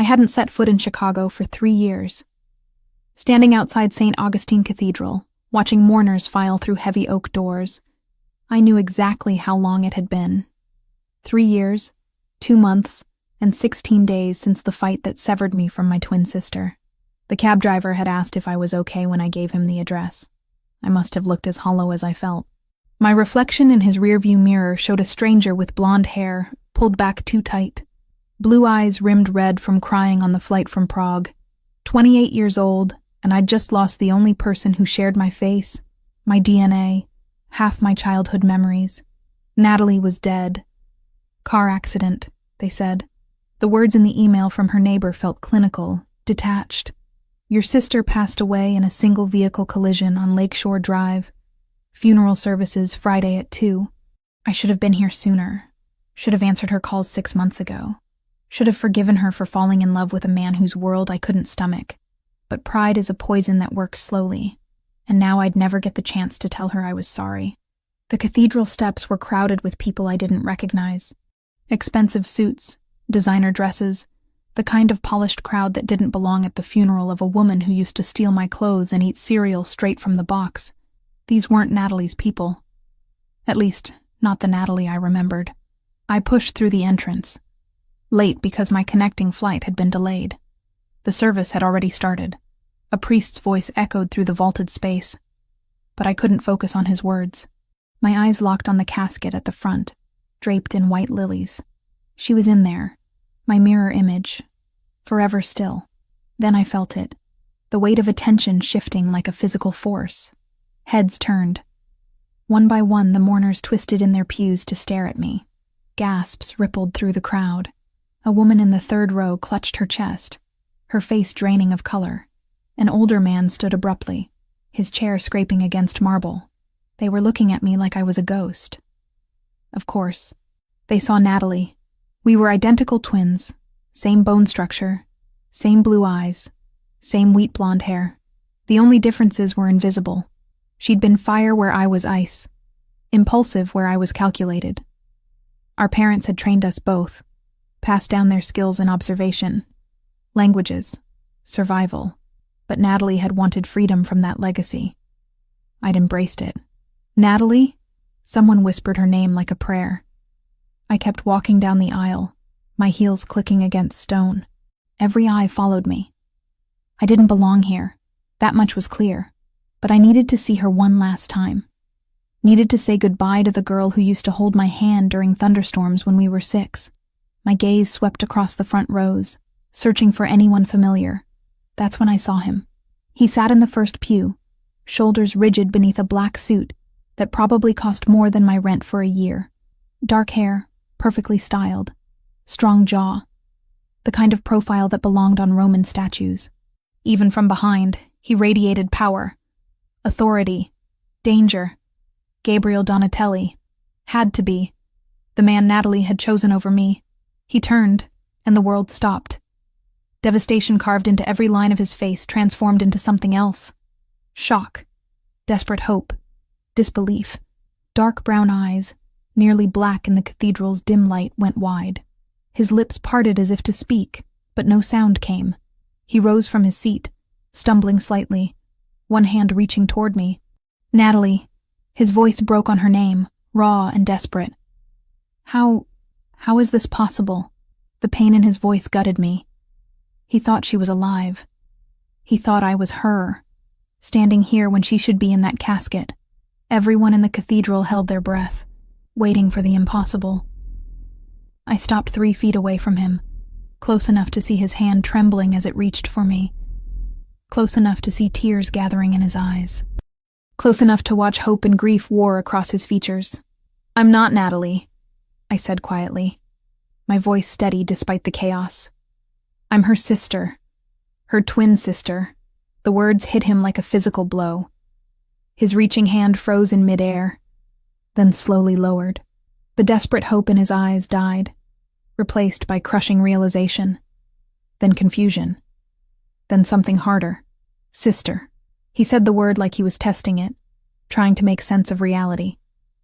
hadn't set foot in Chicago for 3 years. Standing outside St. Augustine Cathedral, watching mourners file through heavy oak doors, I knew exactly how long it had been. 3 years, 2 months, and 16 days since the fight that severed me from my twin sister. The cab driver had asked if I was okay when I gave him the address. I must have looked as hollow as I felt. My reflection in his rearview mirror showed a stranger with blonde hair, pulled back too tight. Blue eyes rimmed red from crying on the flight from Prague. 28 years old, and I'd just lost the only person who shared my face, my DNA, half my childhood memories. Natalie was dead. Car accident, they said. The words in the email from her neighbor felt clinical, detached. Your sister passed away in a single-vehicle collision on Lakeshore Drive. Funeral services Friday at 2. I should have been here sooner. Should have answered her calls 6 months ago. Should have forgiven her for falling in love with a man whose world I couldn't stomach. But pride is a poison that works slowly, and now I'd never get the chance to tell her I was sorry. The cathedral steps were crowded with people I didn't recognize. Expensive suits, designer dresses, the kind of polished crowd that didn't belong at the funeral of a woman who used to steal my clothes and eat cereal straight from the box. These weren't Natalie's people. At least, not the Natalie I remembered. I pushed through the entrance. Late because my connecting flight had been delayed. The service had already started. A priest's voice echoed through the vaulted space. But I couldn't focus on his words. My eyes locked on the casket at the front, draped in white lilies. She was in there. My mirror image, forever still. Then I felt it, the weight of attention shifting like a physical force. Heads turned. One by one, the mourners twisted in their pews to stare at me. Gasps rippled through the crowd. A woman in the third row clutched her chest, her face draining of color. An older man stood abruptly, his chair scraping against marble. They were looking at me like I was a ghost. Of course, they saw Natalie. We were identical twins, same bone structure, same blue eyes, same wheat blonde hair. The only differences were invisible. She'd been fire where I was ice, impulsive where I was calculated. Our parents had trained us both, passed down their skills in observation, languages, survival, but Natalie had wanted freedom from that legacy. I'd embraced it. Natalie? Someone whispered her name like a prayer. I kept walking down the aisle, my heels clicking against stone. Every eye followed me. I didn't belong here, that much was clear, but I needed to see her one last time. Needed to say goodbye to the girl who used to hold my hand during thunderstorms when we were 6. My gaze swept across the front rows, searching for anyone familiar. That's when I saw him. He sat in the first pew, shoulders rigid beneath a black suit that probably cost more than my rent for a year. Dark hair, perfectly styled, strong jaw, the kind of profile that belonged on Roman statues. Even from behind, he radiated power, authority, danger. Gabriel Donatelli. Had to be. The man Natalie had chosen over me. He turned, and the world stopped. Devastation carved into every line of his face, transformed into something else. Shock, desperate hope, disbelief. Dark brown eyes, nearly black in the cathedral's dim light, went wide. His lips parted as if to speak, but no sound came. He rose from his seat, stumbling slightly, one hand reaching toward me. Natalie. His voice broke on her name, raw and desperate. How is this possible? The pain in his voice gutted me. He thought she was alive. He thought I was her, standing here when she should be in that casket. Everyone in the cathedral held their breath, waiting for the impossible. I stopped 3 feet away from him, close enough to see his hand trembling as it reached for me, close enough to see tears gathering in his eyes, close enough to watch hope and grief war across his features. "I'm not Natalie," I said quietly, my voice steady despite the chaos. "I'm her sister, her twin sister." The words hit him like a physical blow. His reaching hand froze in midair, then slowly lowered. The desperate hope in his eyes died, replaced by crushing realization, then confusion, then something harder. Sister. He said the word like he was testing it, trying to make sense of reality.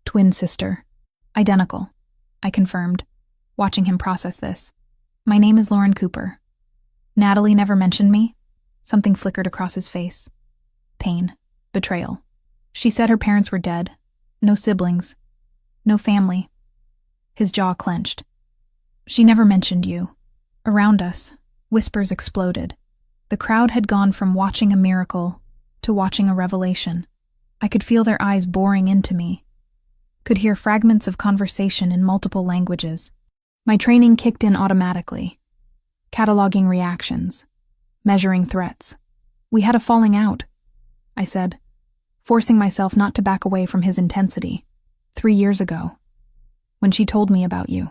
Twin sister. Identical, I confirmed, watching him process this. "My name is Lauren Cooper." Natalie never mentioned me? Something flickered across his face. Pain. Betrayal. She said her parents were dead. No siblings. No family. His jaw clenched. She never mentioned you. Around us, whispers exploded. The crowd had gone from watching a miracle to watching a revelation. I could feel their eyes boring into me. Could hear fragments of conversation in multiple languages. My training kicked in automatically. Cataloging reactions. Measuring threats. We had a falling out, I said, forcing myself not to back away from his intensity. 3 years ago. When she told me about you.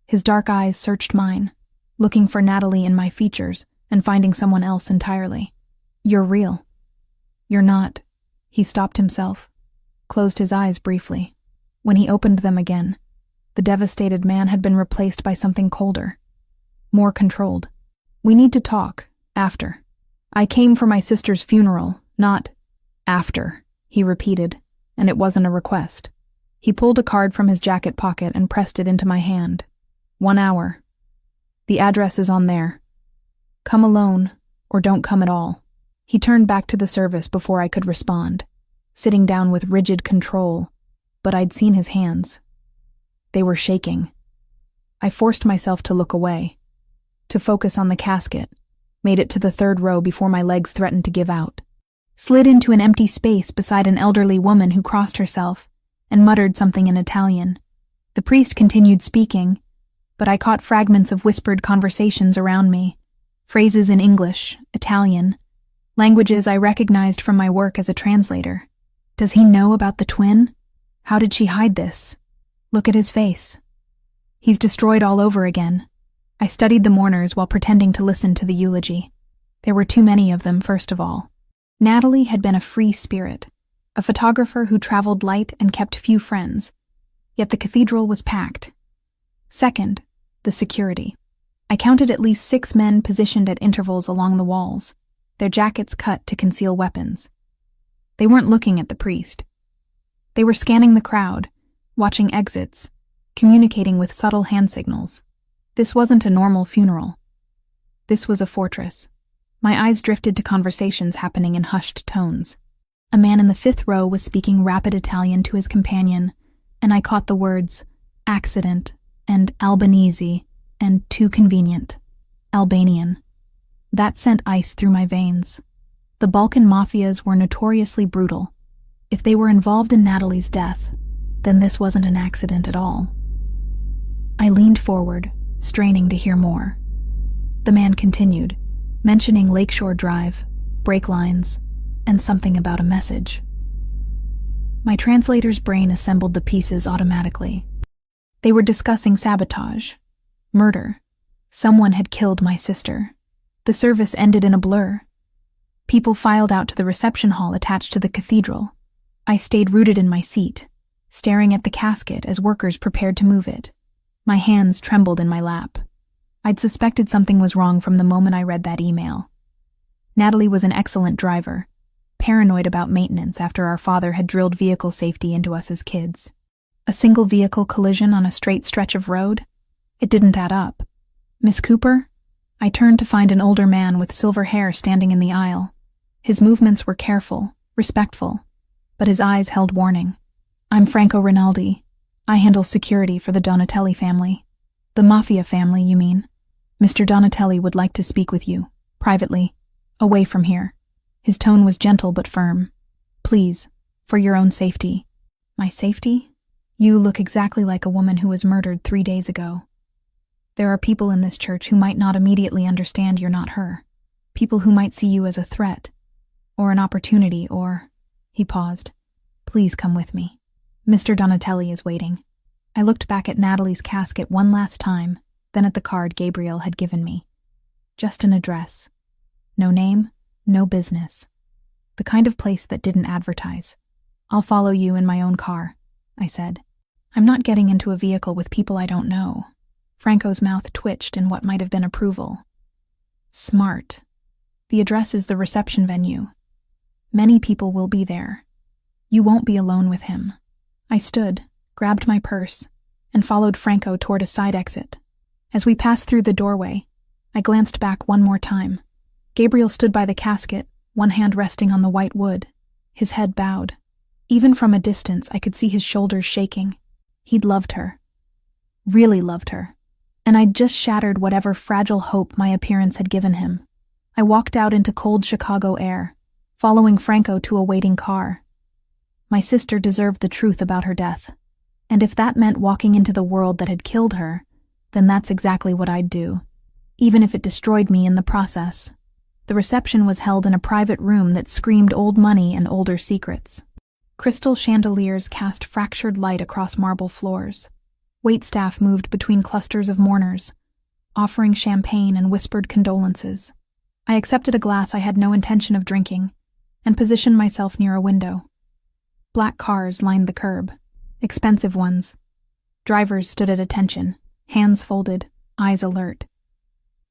His dark eyes searched mine, looking for Natalie in my features and finding someone else entirely. You're real. You're not. He stopped himself, closed his eyes briefly. When he opened them again, the devastated man had been replaced by something colder, more controlled. We need to talk, after. I came for my sister's funeral, not after, he repeated, and it wasn't a request. He pulled a card from his jacket pocket and pressed it into my hand. 1 hour. The address is on there. Come alone, or don't come at all. He turned back to the service before I could respond, sitting down with rigid control, but I'd seen his hands. They were shaking. I forced myself to look away, to focus on the casket, made it to the 3rd row before my legs threatened to give out. Slid into an empty space beside an elderly woman who crossed herself and muttered something in Italian. The priest continued speaking, but I caught fragments of whispered conversations around me, phrases in English, Italian, languages I recognized from my work as a translator. Does he know about the twin? How did she hide this? Look at his face. He's destroyed all over again. I studied the mourners while pretending to listen to the eulogy. There were too many of them, first of all. Natalie had been a free spirit, a photographer who traveled light and kept few friends, yet the cathedral was packed. Second, the security. I counted at least 6 men positioned at intervals along the walls, their jackets cut to conceal weapons. They weren't looking at the priest. They were scanning the crowd, watching exits, communicating with subtle hand signals. This wasn't a normal funeral. This was a fortress. My eyes drifted to conversations happening in hushed tones. A man in the 5th row was speaking rapid Italian to his companion, and I caught the words, accident, and Albanese, and too convenient, Albanian. That sent ice through my veins. The Balkan mafias were notoriously brutal. If they were involved in Natalie's death, then this wasn't an accident at all. I leaned forward, straining to hear more. The man continued, mentioning Lakeshore Drive, brake lines, and something about a message. My translator's brain assembled the pieces automatically. They were discussing sabotage, murder. Someone had killed my sister. The service ended in a blur. People filed out to the reception hall attached to the cathedral. I stayed rooted in my seat, staring at the casket as workers prepared to move it. My hands trembled in my lap. I'd suspected something was wrong from the moment I read that email. Natalie was an excellent driver, paranoid about maintenance after our father had drilled vehicle safety into us as kids. A single vehicle collision on a straight stretch of road? It didn't add up. Miss Cooper? I turned to find an older man with silver hair standing in the aisle. His movements were careful, respectful, but his eyes held warning. I'm Franco Rinaldi. I handle security for the Donatelli family. The Mafia family, you mean? Mr. Donatelli would like to speak with you, privately, away from here. His tone was gentle but firm. Please, for your own safety. My safety? You look exactly like a woman who was murdered 3 days ago. There are people in this church who might not immediately understand you're not her. People who might see you as a threat, or an opportunity, or... He paused. Please come with me. Mr. Donatelli is waiting. I looked back at Natalie's casket one last time, then at the card Gabriel had given me. Just an address. No name, no business. The kind of place that didn't advertise. I'll follow you in my own car, I said. I'm not getting into a vehicle with people I don't know. Franco's mouth twitched in what might have been approval. Smart. The address is the reception venue. Many people will be there. You won't be alone with him. I stood, grabbed my purse, and followed Franco toward a side exit. As we passed through the doorway, I glanced back one more time. Gabriel stood by the casket, one hand resting on the white wood, his head bowed. Even from a distance, I could see his shoulders shaking. He'd loved her. Really loved her. And I'd just shattered whatever fragile hope my appearance had given him. I walked out into cold Chicago air, following Franco to a waiting car. My sister deserved the truth about her death. And if that meant walking into the world that had killed her, then that's exactly what I'd do, even if it destroyed me in the process. The reception was held in a private room that screamed old money and older secrets. Crystal chandeliers cast fractured light across marble floors. Waitstaff moved between clusters of mourners, offering champagne and whispered condolences. I accepted a glass I had no intention of drinking and positioned myself near a window. Black cars lined the curb, expensive ones. Drivers stood at attention, hands folded, eyes alert.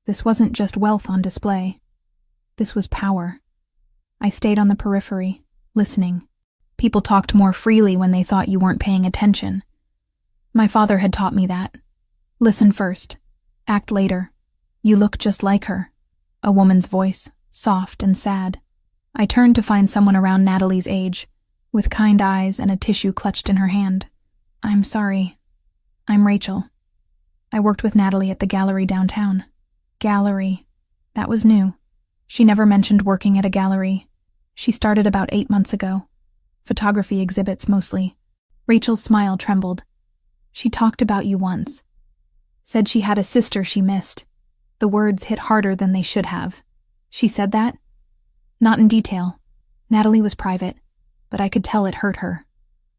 This wasn't just wealth on display. This was power. I stayed on the periphery, listening. People talked more freely when they thought you weren't paying attention. My father had taught me that. Listen first. Act later. You look just like her. A woman's voice, soft and sad. I turned to find someone around Natalie's age, with kind eyes and a tissue clutched in her hand. I'm sorry. I'm Rachel. I worked with Natalie at the gallery downtown. Gallery. That was new. She never mentioned working at a gallery. She started about 8 months ago. Photography exhibits mostly. Rachel's smile trembled. She talked about you once. Said she had a sister she missed. The words hit harder than they should have. She said that? Not in detail. Natalie was private, but I could tell it hurt her.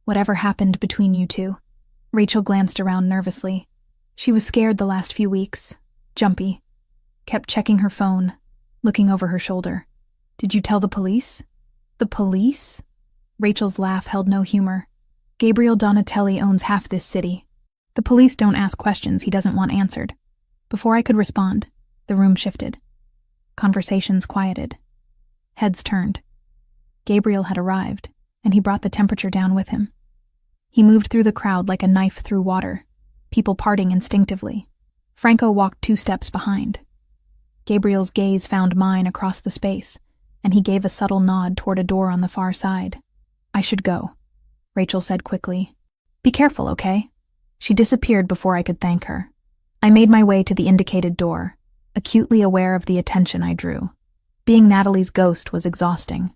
Whatever happened between you two. Rachel glanced around nervously. She was scared the last few weeks. Jumpy. Kept checking her phone, looking over her shoulder. Did you tell the police? The police? Rachel's laugh held no humor. Gabriel Donatelli owns half this city. The police don't ask questions he doesn't want answered. Before I could respond, the room shifted. Conversations quieted. Heads turned. Gabriel had arrived, and he brought the temperature down with him. He moved through the crowd like a knife through water, people parting instinctively. Franco walked 2 steps behind. Gabriel's gaze found mine across the space, and he gave a subtle nod toward a door on the far side. I should go, Rachel said quickly. Be careful, okay? She disappeared before I could thank her. I made my way to the indicated door, acutely aware of the attention I drew. Being Natalie's ghost was exhausting.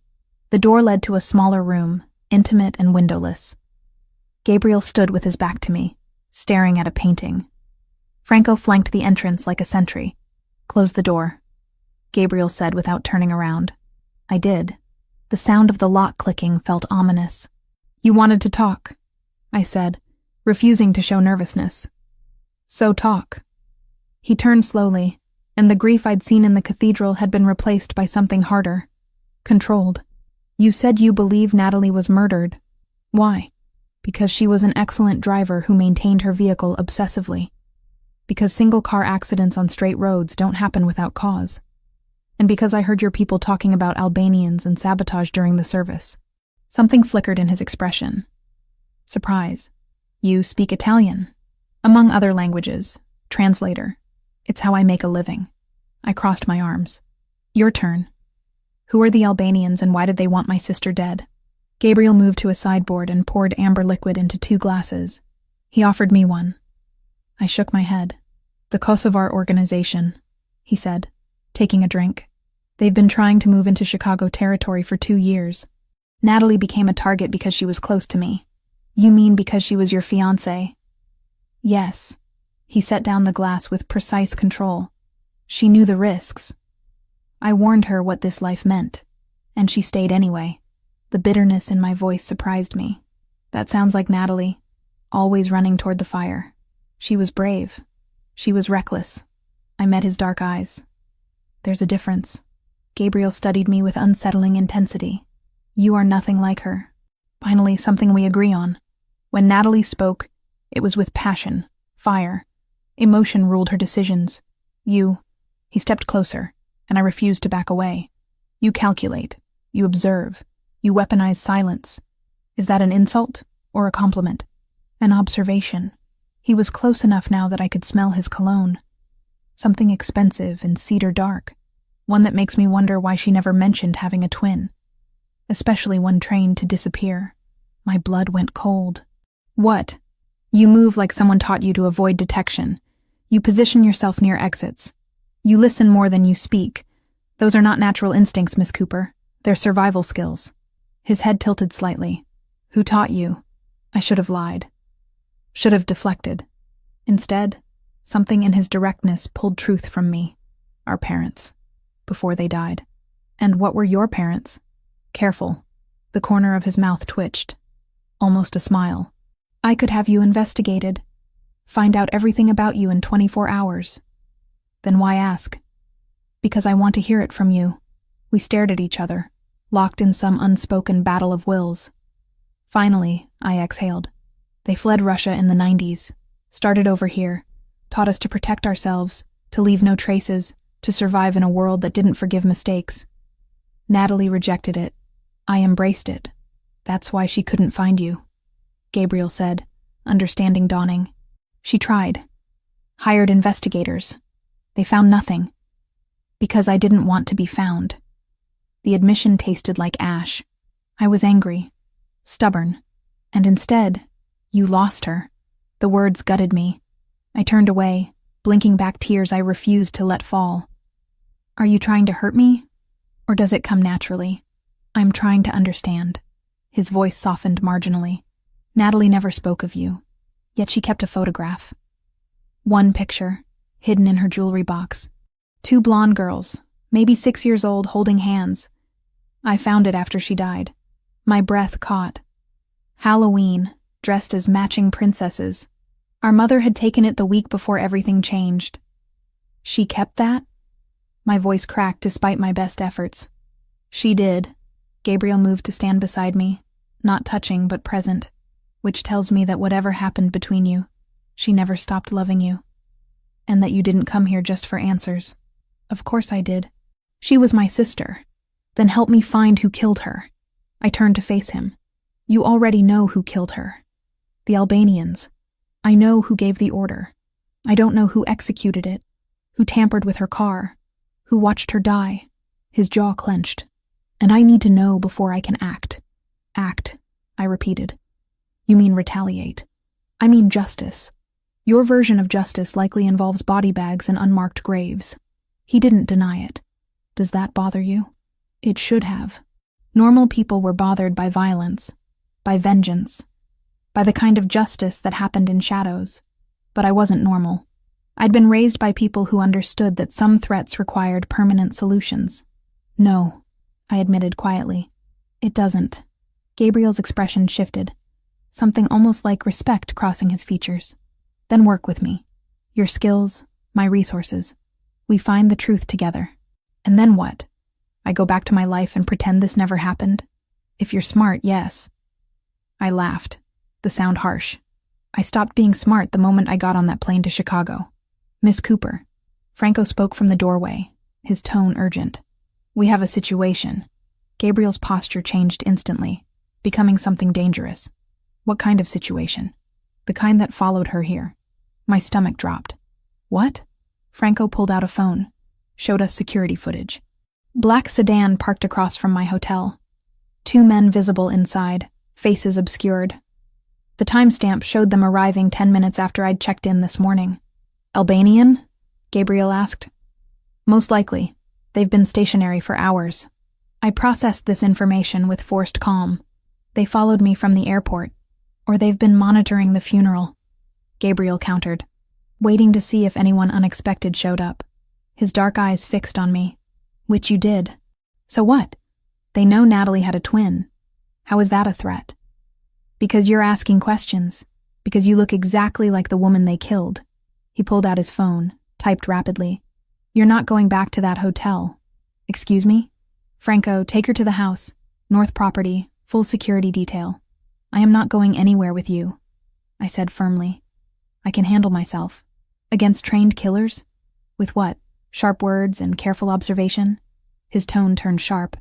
The door led to a smaller room, intimate and windowless. Gabriel stood with his back to me, staring at a painting. Franco flanked the entrance like a sentry. Close the door, Gabriel said without turning around. I did. The sound of the lock clicking felt ominous. You wanted to talk, I said, refusing to show nervousness. So talk. He turned slowly, and the grief I'd seen in the cathedral had been replaced by something harder. Controlled. You said you believe Natalie was murdered. Why? Because she was an excellent driver who maintained her vehicle obsessively. Because single-car accidents on straight roads don't happen without cause. And because I heard your people talking about Albanians and sabotage during the service. Something flickered in his expression. Surprise. You speak Italian. Among other languages. Translator. It's how I make a living. I crossed my arms. Your turn. Who are the Albanians and why did they want my sister dead? Gabriel moved to a sideboard and poured amber liquid into 2 glasses. He offered me one. I shook my head. The Kosovar organization, he said, taking a drink. They've been trying to move into Chicago territory for 2 years. Natalie became a target because she was close to me. You mean because she was your fiancée? Yes. He set down the glass with precise control. She knew the risks. I warned her what this life meant, and she stayed anyway. The bitterness in my voice surprised me. That sounds like Natalie, always running toward the fire. She was brave. She was reckless. I met his dark eyes. There's a difference. Gabriel studied me with unsettling intensity. You are nothing like her. Finally, something we agree on. When Natalie spoke, it was with passion, fire. Emotion ruled her decisions. He stepped closer, and I refused to back away. You calculate. You observe. You weaponize silence. Is that an insult or a compliment? An observation. He was close enough now that I could smell his cologne. Something expensive and cedar dark. One that makes me wonder why she never mentioned having a twin. Especially one trained to disappear. My blood went cold. What? You move like someone taught you to avoid detection. You position yourself near exits. You listen more than you speak. Those are not natural instincts, Miss Cooper. They're survival skills. His head tilted slightly. Who taught you? I should have lied. Should have deflected. Instead, something in his directness pulled truth from me. Our parents. Before they died. And what were your parents? Careful. The corner of his mouth twitched. Almost a smile. I could have you investigated. Find out everything about you in 24 hours. Then why ask? Because I want to hear it from you. We stared at each other, locked in some unspoken battle of wills. Finally, I exhaled. They fled Russia in the 90s, started over here, taught us to protect ourselves, to leave no traces, to survive in a world that didn't forgive mistakes. Natalie rejected it. I embraced it. That's why she couldn't find you, Gabriel said, understanding dawning. She tried. Hired investigators. They found nothing. Because I didn't want to be found. The admission tasted like ash. I was angry, stubborn, and instead, you lost her. The words gutted me. I turned away, blinking back tears I refused to let fall. Are you trying to hurt me? Or does it come naturally? I'm trying to understand. His voice softened marginally. Natalie never spoke of you, yet she kept a photograph. One picture, hidden in her jewelry box. 2 blonde girls, maybe 6 years old, holding hands. I found it after she died. My breath caught. Halloween, dressed as matching princesses. Our mother had taken it the week before everything changed. She kept that? My voice cracked despite my best efforts. She did. Gabriel moved to stand beside me, not touching but present, which tells me that whatever happened between you, she never stopped loving you. And that you didn't come here just for answers. Of course I did. She was my sister. Then help me find who killed her. I turned to face him. You already know who killed her. The Albanians. I know who gave the order. I don't know who executed it, who tampered with her car, who watched her die. His jaw clenched. And I need to know before I can act. Act, I repeated. You mean retaliate. I mean justice. Your version of justice likely involves body bags and unmarked graves. He didn't deny it. Does that bother you? It should have. Normal people were bothered by violence, by vengeance, by the kind of justice that happened in shadows. But I wasn't normal. I'd been raised by people who understood that some threats required permanent solutions. No, I admitted quietly. It doesn't. Gabriel's expression shifted, something almost like respect crossing his features. Then work with me. Your skills, my resources. We find the truth together. And then what? I go back to my life and pretend this never happened? If you're smart, yes. I laughed, the sound harsh. I stopped being smart the moment I got on that plane to Chicago. Miss Cooper. Franco spoke from the doorway, his tone urgent. We have a situation. Gabriel's posture changed instantly, becoming something dangerous. What kind of situation? The kind that followed her here. My stomach dropped. What? Franco pulled out a phone, showed us security footage. Black sedan parked across from my hotel. 2 men visible inside, faces obscured. The timestamp showed them arriving 10 minutes after I'd checked in this morning. Albanian? Gabriel asked. Most likely. They've been stationary for hours. I processed this information with forced calm. They followed me from the airport, or they've been monitoring the funeral. Gabriel countered, waiting to see if anyone unexpected showed up. His dark eyes fixed on me. Which you did. So what? They know Natalie had a twin. How is that a threat? Because you're asking questions. Because you look exactly like the woman they killed. He pulled out his phone, typed rapidly. You're not going back to that hotel. Excuse me? Franco, take her to the house. North property, full security detail. I am not going anywhere with you, I said firmly. I can handle myself. Against trained killers? With what? Sharp words and careful observation? His tone turned sharp.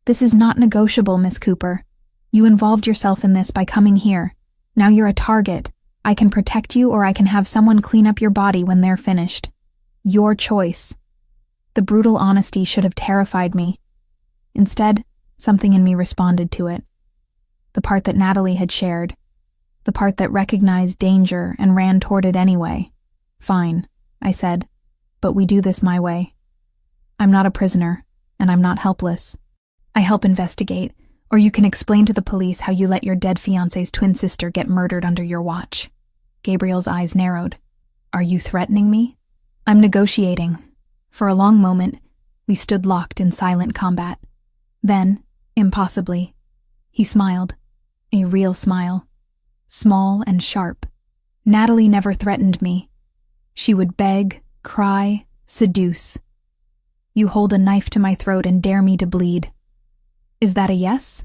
This is not negotiable, Miss Cooper. You involved yourself in this by coming here. Now you're a target. I can protect you or I can have someone clean up your body when they're finished. Your choice. The brutal honesty should have terrified me. Instead, something in me responded to it. The part that Natalie had shared. The part that recognized danger and ran toward it anyway. Fine, I said, but we do this my way. I'm not a prisoner, and I'm not helpless. I help investigate, or you can explain to the police how you let your dead fiancé's twin sister get murdered under your watch. Gabriel's eyes narrowed. Are you threatening me? I'm negotiating. For a long moment, we stood locked in silent combat. Then, impossibly, he smiled. A real smile. Small and sharp. Natalie never threatened me. She would beg, cry, seduce. You hold a knife to my throat and dare me to bleed. Is that a yes?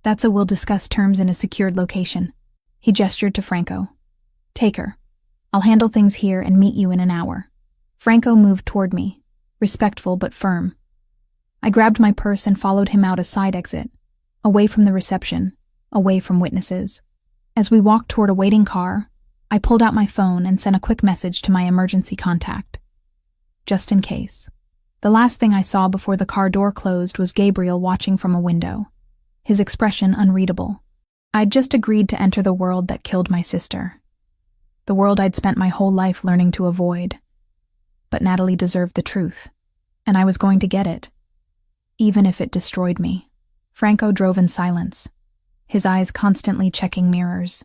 That's a we'll discuss terms in a secured location. He gestured to Franco. Take her. I'll handle things here and meet you in an hour. Franco moved toward me, respectful but firm. I grabbed my purse and followed him out a side exit, away from the reception, away from witnesses. As we walked toward a waiting car, I pulled out my phone and sent a quick message to my emergency contact. Just in case. The last thing I saw before the car door closed was Gabriel watching from a window, his expression unreadable. I'd just agreed to enter the world that killed my sister. The world I'd spent my whole life learning to avoid. But Natalie deserved the truth, and I was going to get it, even if it destroyed me. Franco drove in silence, his eyes constantly checking mirrors.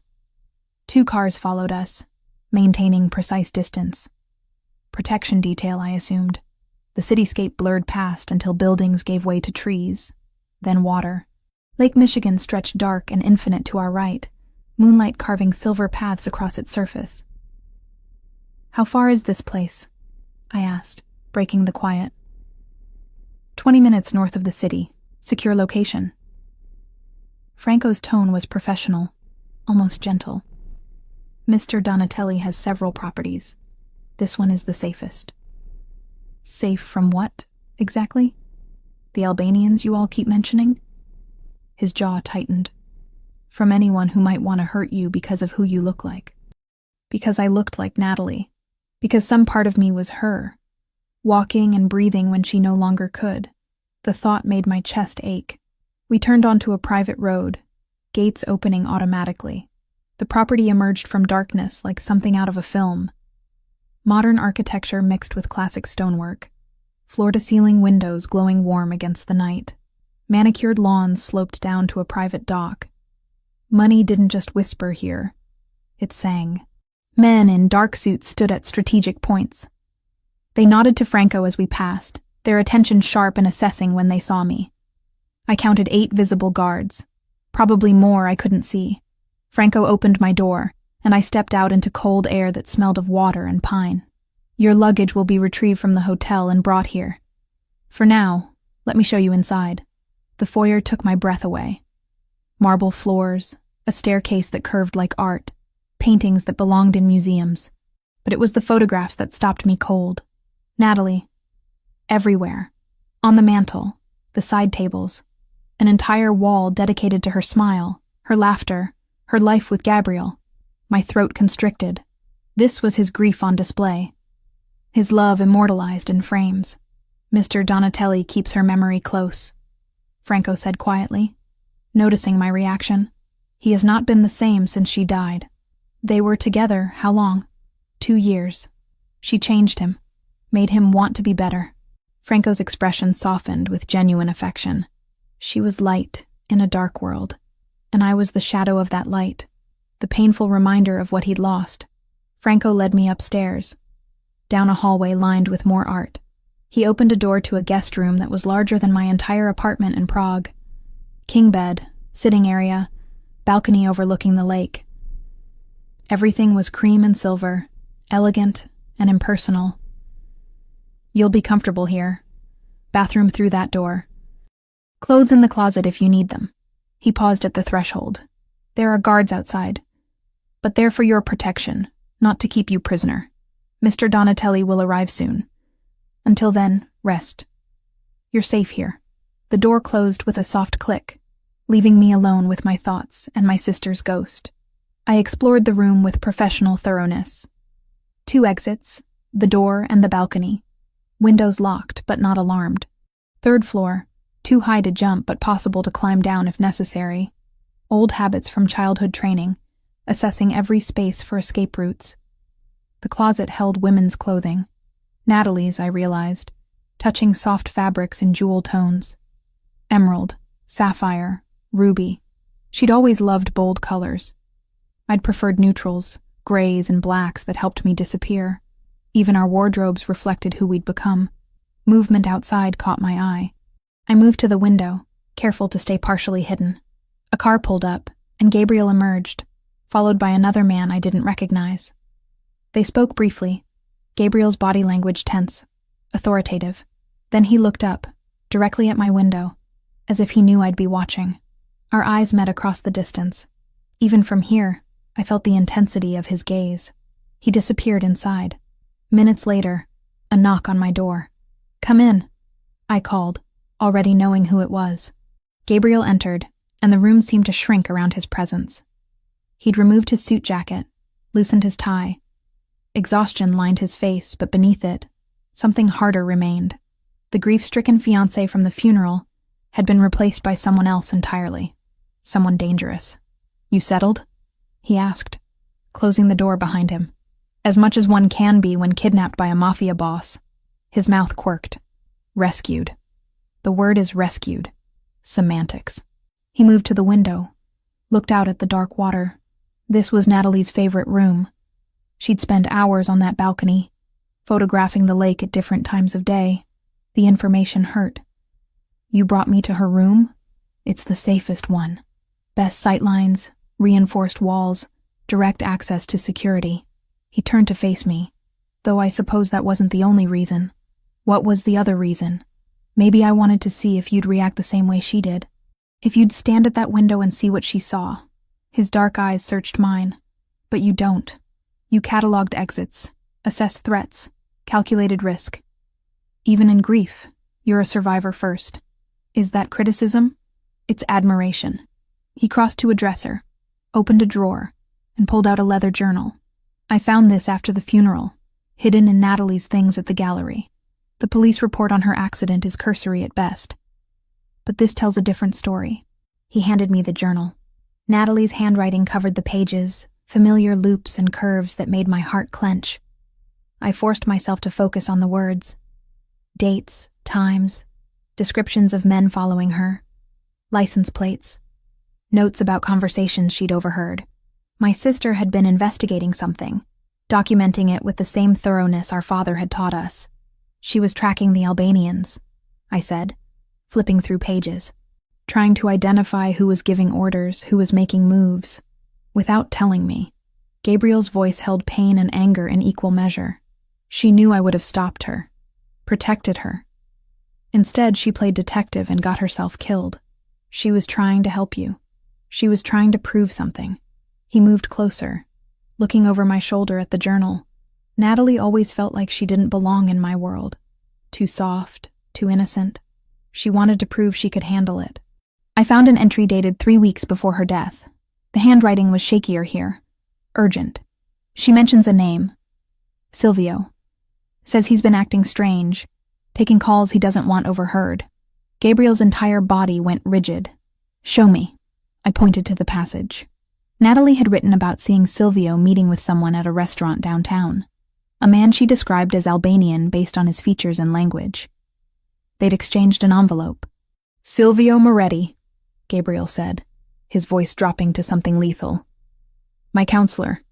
2 cars followed us, maintaining precise distance. Protection detail, I assumed. The cityscape blurred past until buildings gave way to trees, then water. Lake Michigan stretched dark and infinite to our right, moonlight carving silver paths across its surface. How far is this place? I asked, breaking the quiet. 20 minutes north of the city. Secure location. Franco's tone was professional, almost gentle. Mr. Donatelli has several properties. This one is the safest. Safe from what, exactly? The Albanians you all keep mentioning? His jaw tightened. From anyone who might want to hurt you because of who you look like. Because I looked like Natalie. Because some part of me was her, walking and breathing when she no longer could. The thought made my chest ache. We turned onto a private road, gates opening automatically. The property emerged from darkness like something out of a film. Modern architecture mixed with classic stonework. Floor-to-ceiling windows glowing warm against the night. Manicured lawns sloped down to a private dock. Money didn't just whisper here. It sang. Men in dark suits stood at strategic points. They nodded to Franco as we passed, their attention sharp and assessing when they saw me. I counted 8 visible guards. Probably more I couldn't see. Franco opened my door, and I stepped out into cold air that smelled of water and pine. Your luggage will be retrieved from the hotel and brought here. For now, let me show you inside. The foyer took my breath away. Marble floors, a staircase that curved like art, paintings that belonged in museums. But it was the photographs that stopped me cold. Natalie. Everywhere. On the mantel, the side tables. An entire wall dedicated to her smile, her laughter, her life with Gabriel. My throat constricted. This was his grief on display. His love immortalized in frames. Mr. Donatelli keeps her memory close, Franco said quietly, noticing my reaction. He has not been the same since she died. They were together, how long? 2 years. She changed him, made him want to be better. Franco's expression softened with genuine affection. She was light in a dark world, and I was the shadow of that light, the painful reminder of what he'd lost. Franco led me upstairs, down a hallway lined with more art. He opened a door to a guest room that was larger than my entire apartment in Prague. King bed, sitting area, balcony overlooking the lake. Everything was cream and silver, elegant and impersonal. You'll be comfortable here. Bathroom through that door. Clothes in the closet if you need them. He paused at the threshold. There are guards outside, but they're for your protection, not to keep you prisoner. Mr. Donatelli will arrive soon. Until then, rest. You're safe here. The door closed with a soft click, leaving me alone with my thoughts and my sister's ghost. I explored the room with professional thoroughness. 2 exits, The door and the balcony. Windows locked, but not alarmed. Third floor, too high to jump, but possible to climb down if necessary. Old habits from childhood training, assessing every space for escape routes. The closet held women's clothing. Natalie's, I realized, touching soft fabrics in jewel tones. Emerald, sapphire, ruby. She'd always loved bold colors. I'd preferred neutrals, grays and blacks that helped me disappear. Even our wardrobes reflected who we'd become. Movement outside caught my eye. I moved to the window, careful to stay partially hidden. A car pulled up, and Gabriel emerged, followed by another man I didn't recognize. They spoke briefly, Gabriel's body language tense, authoritative. Then he looked up, directly at my window, as if he knew I'd be watching. Our eyes met across the distance. Even from here, I felt the intensity of his gaze. He disappeared inside. Minutes later, a knock on my door. "Come in," I called, already knowing who it was. Gabriel entered, and the room seemed to shrink around his presence. He'd removed his suit jacket, loosened his tie. Exhaustion lined his face, but beneath it, something harder remained. The grief-stricken fiancé from the funeral had been replaced by someone else entirely. Someone dangerous. "You settled?" he asked, closing the door behind him. As much as one can be when kidnapped by a Mafia boss. His mouth quirked. Rescued. The word is rescued. Semantics. He moved to the window, looked out at the dark water. This was Natalie's favorite room. She'd spend hours on that balcony, photographing the lake at different times of day. The information hurt. "You brought me to her room? It's the safest one. Best sightlines, reinforced walls, direct access to security." He turned to face me, though I suppose that wasn't the only reason. What was the other reason? Maybe I wanted to see if you'd react the same way she did. If you'd stand at that window and see what she saw. His dark eyes searched mine. But you don't. You cataloged exits, assessed threats, calculated risk. Even in grief, you're a survivor first. Is that criticism? It's admiration. He crossed to a dresser, opened a drawer, and pulled out a leather journal. I found this after the funeral, hidden in Natalie's things at the gallery. The police report on her accident is cursory at best. But this tells a different story. He handed me the journal. Natalie's handwriting covered the pages, familiar loops and curves that made my heart clench. I forced myself to focus on the words. Dates, times, descriptions of men following her, license plates, notes about conversations she'd overheard. My sister had been investigating something, documenting it with the same thoroughness our father had taught us. She was tracking the Albanians, I said, flipping through pages, trying to identify who was giving orders, who was making moves. Without telling me, Gabriel's voice held pain and anger in equal measure. She knew I would have stopped her, protected her. Instead, she played detective and got herself killed. She was trying to help you. She was trying to prove something. He moved closer, looking over my shoulder at the journal. Natalie always felt like she didn't belong in my world. Too soft, too innocent. She wanted to prove she could handle it. I found an entry dated 3 weeks before her death. The handwriting was shakier here. Urgent. She mentions a name. Silvio. Says he's been acting strange, taking calls he doesn't want overheard. Gabriel's entire body went rigid. "Show me." I pointed to the passage. Natalie had written about seeing Silvio meeting with someone at a restaurant downtown. A man she described as Albanian based on his features and language. They'd exchanged an envelope. "Silvio Moretti," Gabriel said, his voice dropping to something lethal. "My counselor.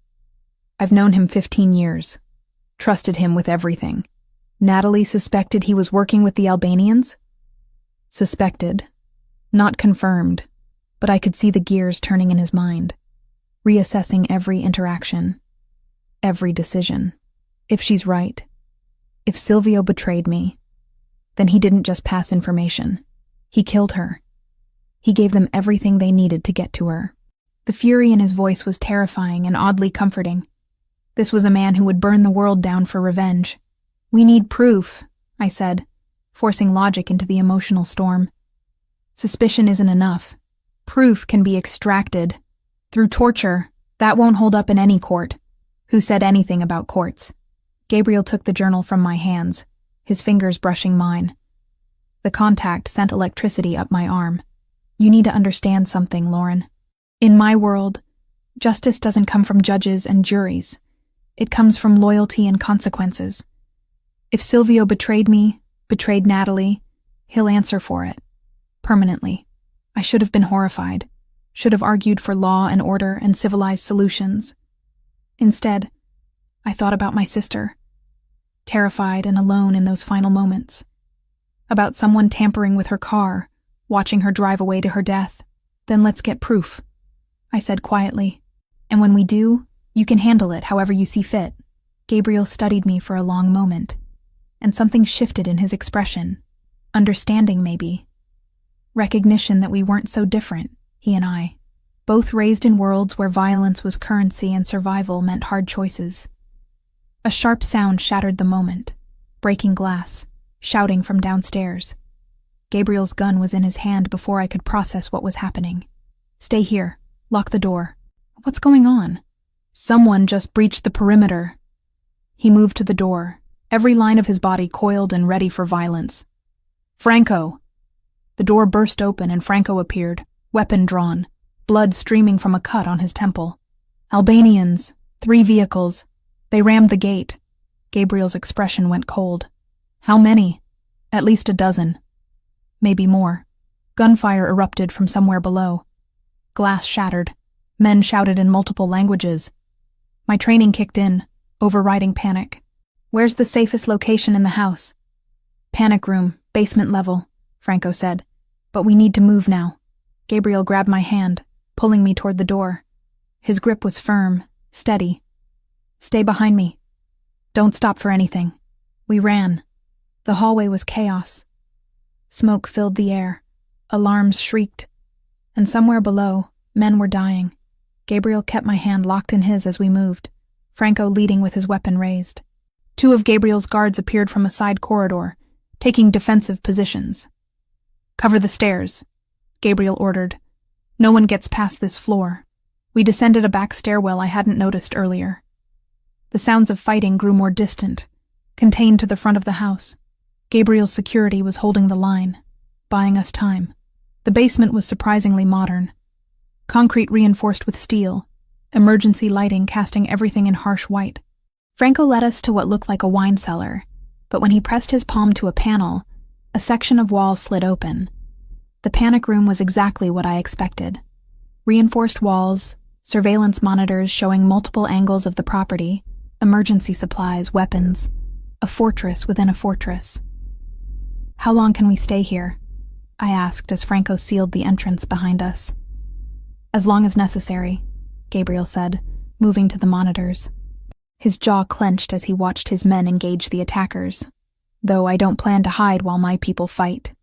I've known him 15 years. Trusted him with everything. Natalie suspected he was working with the Albanians?" Suspected. Not confirmed, but I could see the gears turning in his mind, reassessing every interaction, every decision. If she's right, if Silvio betrayed me, then he didn't just pass information. He killed her. He gave them everything they needed to get to her. The fury in his voice was terrifying and oddly comforting. This was a man who would burn the world down for revenge. "We need proof," I said, forcing logic into the emotional storm. "Suspicion isn't enough. Proof can be extracted. Through torture. That won't hold up in any court." Who said anything about courts? Gabriel took the journal from my hands, his fingers brushing mine. The contact sent electricity up my arm. You need to understand something, Lauren. In my world, justice doesn't come from judges and juries. It comes from loyalty and consequences. If Silvio betrayed me, betrayed Natalie, he'll answer for it. Permanently. I should have been horrified. Should have argued for law and order and civilized solutions. Instead, I thought about my sister, terrified and alone in those final moments. About someone tampering with her car, watching her drive away to her death. Then let's get proof, I said quietly. And when we do, you can handle it however you see fit. Gabriel studied me for a long moment, and something shifted in his expression. Understanding, maybe. Recognition that we weren't so different, he and I. Both raised in worlds where violence was currency and survival meant hard choices. A sharp sound shattered the moment, breaking glass, shouting from downstairs. Gabriel's gun was in his hand before I could process what was happening. Stay here. Lock the door. What's going on? Someone just breached the perimeter. He moved to the door, every line of his body coiled and ready for violence. Franco! The door burst open and Franco appeared, weapon drawn, blood streaming from a cut on his temple. Albanians, 3 vehicles. They rammed the gate. Gabriel's expression went cold. How many? At least a dozen. Maybe more. Gunfire erupted from somewhere below. Glass shattered. Men shouted in multiple languages. My training kicked in, overriding panic. Where's the safest location in the house? Panic room, basement level, Franco said. But we need to move now. Gabriel grabbed my hand, pulling me toward the door. His grip was firm, steady. Stay behind me. Don't stop for anything. We ran. The hallway was chaos. Smoke filled the air. Alarms shrieked. And somewhere below, men were dying. Gabriel kept my hand locked in his as we moved, Franco leading with his weapon raised. 2 of Gabriel's guards appeared from a side corridor, taking defensive positions. Cover the stairs, Gabriel ordered. No one gets past this floor. We descended a back stairwell I hadn't noticed earlier. The sounds of fighting grew more distant, contained to the front of the house. Gabriel's security was holding the line, buying us time. The basement was surprisingly modern. Concrete reinforced with steel, emergency lighting casting everything in harsh white. Franco led us to what looked like a wine cellar, but when he pressed his palm to a panel, a section of wall slid open. The panic room was exactly what I expected. Reinforced walls, surveillance monitors showing multiple angles of the property, emergency supplies, weapons, a fortress within a fortress. How long can we stay here? I asked as Franco sealed the entrance behind us. As long as necessary, Gabriel said, moving to the monitors. His jaw clenched as he watched his men engage the attackers. Though I don't plan to hide while my people fight.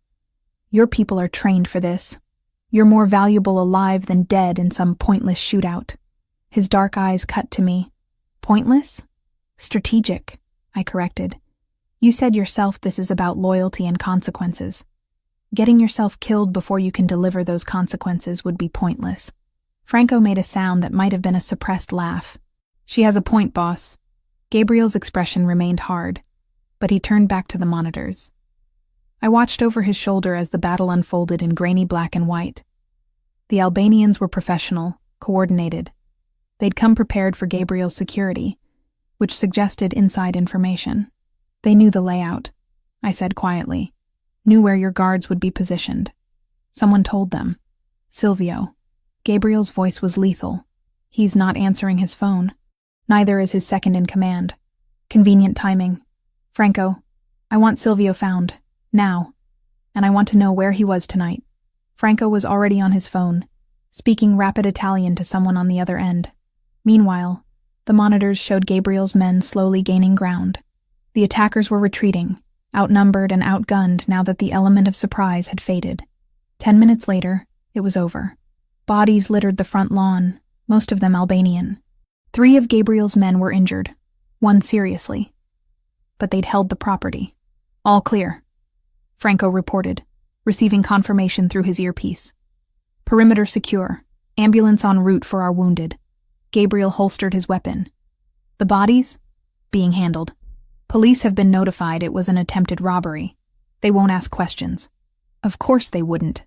Your people are trained for this. You're more valuable alive than dead in some pointless shootout. His dark eyes cut to me. Pointless? Strategic, I corrected. You said yourself this is about loyalty and consequences. Getting yourself killed before you can deliver those consequences would be pointless. Franco made a sound that might have been a suppressed laugh. She has a point, boss. Gabriel's expression remained hard, but he turned back to the monitors. I watched over his shoulder as the battle unfolded in grainy black and white. The Albanians were professional, coordinated. They'd come prepared for Gabriel's security, which suggested inside information. They knew the layout, I said quietly. Knew where your guards would be positioned. Someone told them. Silvio. Gabriel's voice was lethal. He's not answering his phone. Neither is his second in command. Convenient timing. Franco, I want Silvio found. Now. And I want to know where he was tonight. Franco was already on his phone, speaking rapid Italian to someone on the other end. Meanwhile, the monitors showed Gabriel's men slowly gaining ground. The attackers were retreating, outnumbered and outgunned now that the element of surprise had faded. 10 minutes later, it was over. Bodies littered the front lawn, most of them Albanian. 3 of Gabriel's men were injured, 1 seriously. But they'd held the property. All clear, Franco reported, receiving confirmation through his earpiece. Perimeter secure, ambulance en route for our wounded. Gabriel holstered his weapon. The bodies? Being handled. Police have been notified it was an attempted robbery. They won't ask questions. Of course they wouldn't.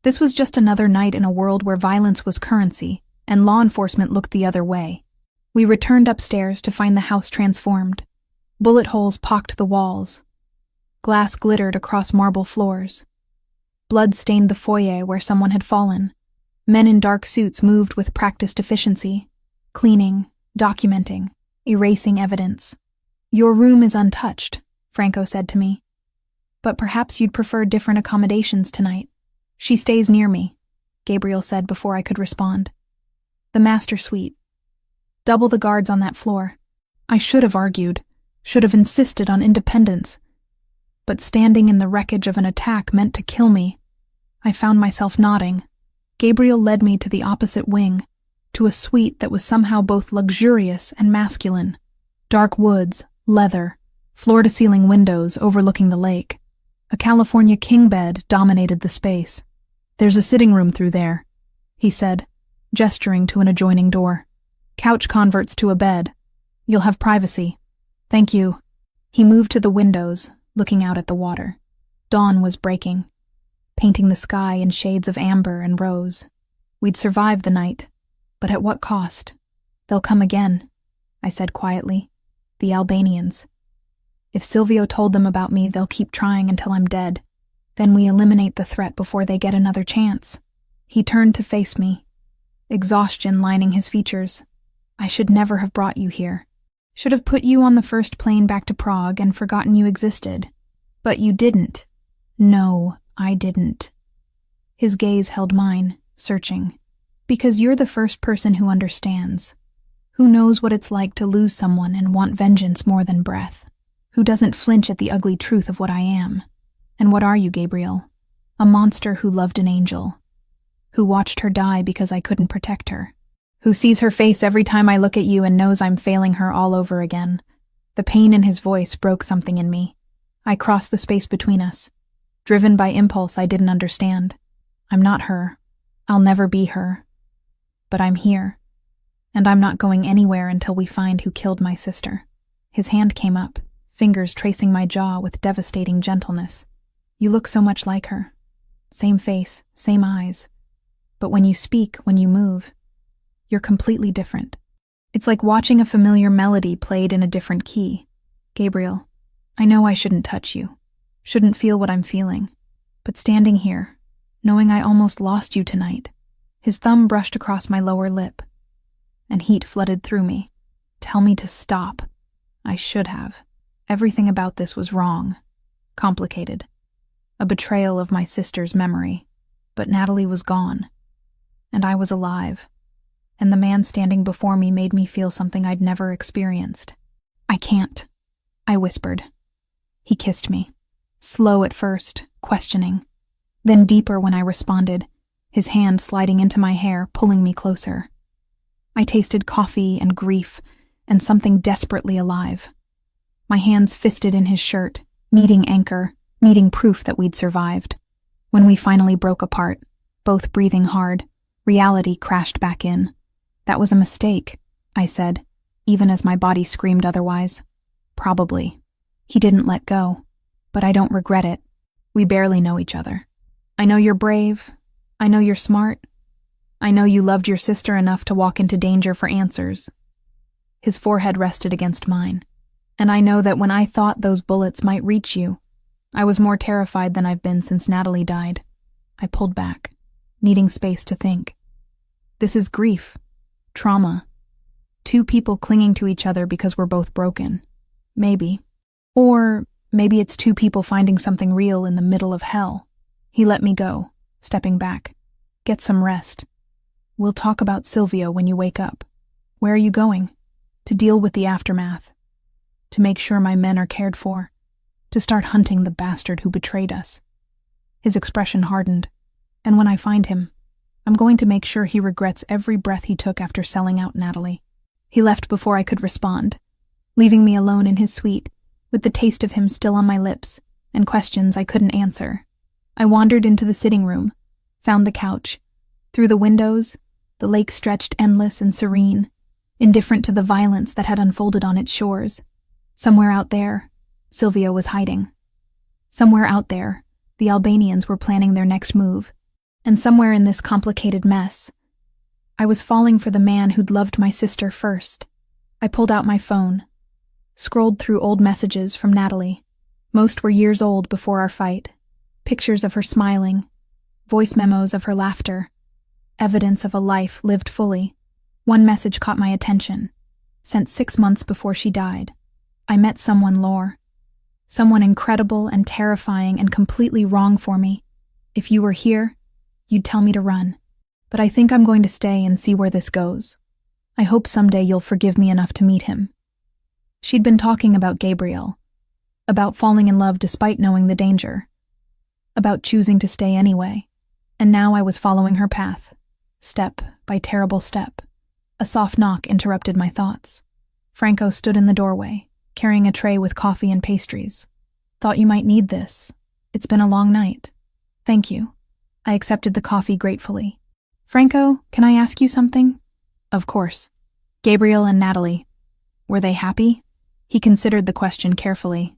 This was just another night in a world where violence was currency, and law enforcement looked the other way. We returned upstairs to find the house transformed. Bullet holes pocked the walls. Glass glittered across marble floors. Blood stained the foyer where someone had fallen. Men in dark suits moved with practiced efficiency, cleaning, documenting, erasing evidence. "Your room is untouched," Franco said to me. "But perhaps you'd prefer different accommodations tonight." "She stays near me," Gabriel said before I could respond. "The master suite. Double the guards on that floor." I should have argued, should have insisted on independence. But standing in the wreckage of an attack meant to kill me. I found myself nodding. Gabriel led me to the opposite wing, to a suite that was somehow both luxurious and masculine. Dark woods, leather, floor-to-ceiling windows overlooking the lake. A California king bed dominated the space. "There's a sitting room through there," he said, gesturing to an adjoining door. "Couch converts to a bed. You'll have privacy." "Thank you." He moved to the windows, looking out at the water. Dawn was breaking, painting the sky in shades of amber and rose. We'd survived the night, but at what cost? "They'll come again," I said quietly. "The Albanians. If Silvio told them about me, they'll keep trying until I'm dead. Then we eliminate the threat before they get another chance." He turned to face me, exhaustion lining his features. "I should never have brought you here. Should have put you on the first plane back to Prague and forgotten you existed. But you didn't." "No, I didn't." His gaze held mine, searching. "Because you're the first person who understands. Who knows what it's like to lose someone and want vengeance more than breath. Who doesn't flinch at the ugly truth of what I am. And what are you, Gabriel? A monster who loved an angel. Who watched her die because I couldn't protect her. Who sees her face every time I look at you and knows I'm failing her all over again." The pain in his voice broke something in me. I crossed the space between us. Driven by impulse I didn't understand. I'm not her. I'll never be her. But I'm here. And I'm not going anywhere until we find who killed my sister. His hand came up, fingers tracing my jaw with devastating gentleness. "You look so much like her. Same face, same eyes. But when you speak, when you move, you're completely different. It's like watching a familiar melody played in a different key. Gabriel, I know I shouldn't touch you, shouldn't feel what I'm feeling. But standing here, knowing I almost lost you tonight," his thumb brushed across my lower lip, and heat flooded through me. "Tell me to stop. I should have. Everything about this was wrong. Complicated. A betrayal of my sister's memory. But Natalie was gone. And I was alive. And the man standing before me made me feel something I'd never experienced. "I can't," I whispered. He kissed me. Slow at first, questioning. Then deeper when I responded, his hand sliding into my hair, pulling me closer. I tasted coffee and grief and something desperately alive. My hands fisted in his shirt, needing anchor, needing proof that we'd survived. When we finally broke apart, both breathing hard, reality crashed back in. "That was a mistake," I said, even as my body screamed otherwise. "Probably." He didn't let go, but I don't regret it. We barely know each other. I know you're brave. I know you're smart. I know you loved your sister enough to walk into danger for answers. His forehead rested against mine. And I know that when I thought those bullets might reach you, I was more terrified than I've been since Natalie died. I pulled back, needing space to think. This is grief. Trauma. Two people clinging to each other because we're both broken. Maybe. Or maybe it's two people finding something real in the middle of hell. He let me go, stepping back. "Get some rest. We'll talk about Silvio when you wake up. Where are you going?" "To deal with the aftermath. To make sure my men are cared for. To start hunting the bastard who betrayed us." His expression hardened. "And when I find him, I'm going to make sure he regrets every breath he took after selling out Natalie." He left before I could respond, leaving me alone in his suite, with the taste of him still on my lips, and questions I couldn't answer. I wandered into the sitting room, found the couch. Through the windows, the lake stretched endless and serene, indifferent to the violence that had unfolded on its shores. Somewhere out there, Silvio was hiding. Somewhere out there, the Albanians were planning their next move. And somewhere in this complicated mess, I was falling for the man who'd loved my sister first. I pulled out my phone, scrolled through old messages from Natalie. Most were years old before our fight. Pictures of her smiling, voice memos of her laughter, evidence of a life lived fully. One message caught my attention, sent 6 months before she died. I met someone, Lore. Someone incredible and terrifying and completely wrong for me. If you were here, you'd tell me to run. But I think I'm going to stay and see where this goes. I hope someday you'll forgive me enough to meet him. She'd been talking about Gabriel, about falling in love despite knowing the danger, about choosing to stay anyway. And now I was following her path, step by terrible step. A soft knock interrupted my thoughts. Franco stood in the doorway, carrying a tray with coffee and pastries. Thought you might need this. It's been a long night. Thank you. I accepted the coffee gratefully. Franco, can I ask you something? Of course. Gabriel and Natalie. Were they happy? He considered the question carefully.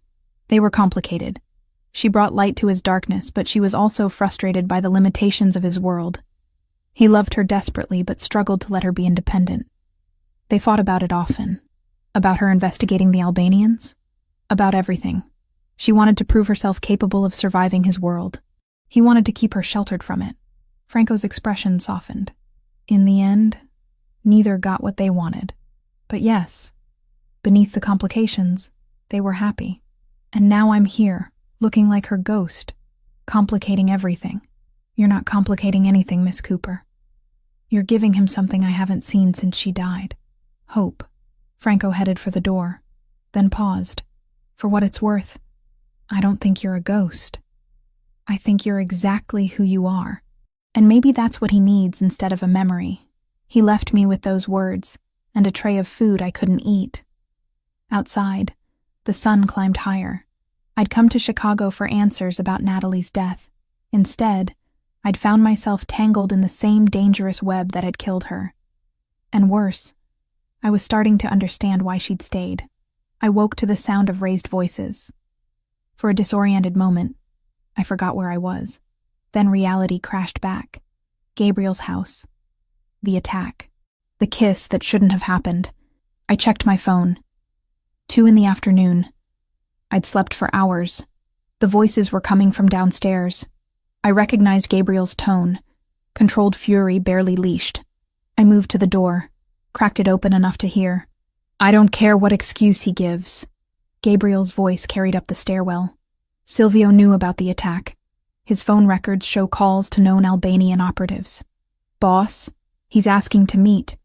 They were complicated. She brought light to his darkness, but she was also frustrated by the limitations of his world. He loved her desperately, but struggled to let her be independent. They fought about it often. About her investigating the Albanians? About everything. She wanted to prove herself capable of surviving his world. He wanted to keep her sheltered from it. Franco's expression softened. In the end, neither got what they wanted. But yes, beneath the complications, they were happy. And now I'm here, looking like her ghost, complicating everything. You're not complicating anything, Miss Cooper. You're giving him something I haven't seen since she died. Hope. Franco headed for the door, then paused. For what it's worth, I don't think you're a ghost. I think you're exactly who you are. And maybe that's what he needs instead of a memory. He left me with those words, and a tray of food I couldn't eat. Outside, the sun climbed higher. I'd come to Chicago for answers about Natalie's death. Instead, I'd found myself tangled in the same dangerous web that had killed her. And worse, I was starting to understand why she'd stayed. I woke to the sound of raised voices. For a disoriented moment, I forgot where I was. Then reality crashed back. Gabriel's house. The attack. The kiss that shouldn't have happened. I checked my phone. 2 p.m. I'd slept for hours. The voices were coming from downstairs. I recognized Gabriel's tone. Controlled fury barely leashed. I moved to the door, cracked it open enough to hear. I don't care what excuse he gives. Gabriel's voice carried up the stairwell. Silvio knew about the attack. His phone records show calls to known Albanian operatives. Boss, he's asking to meet.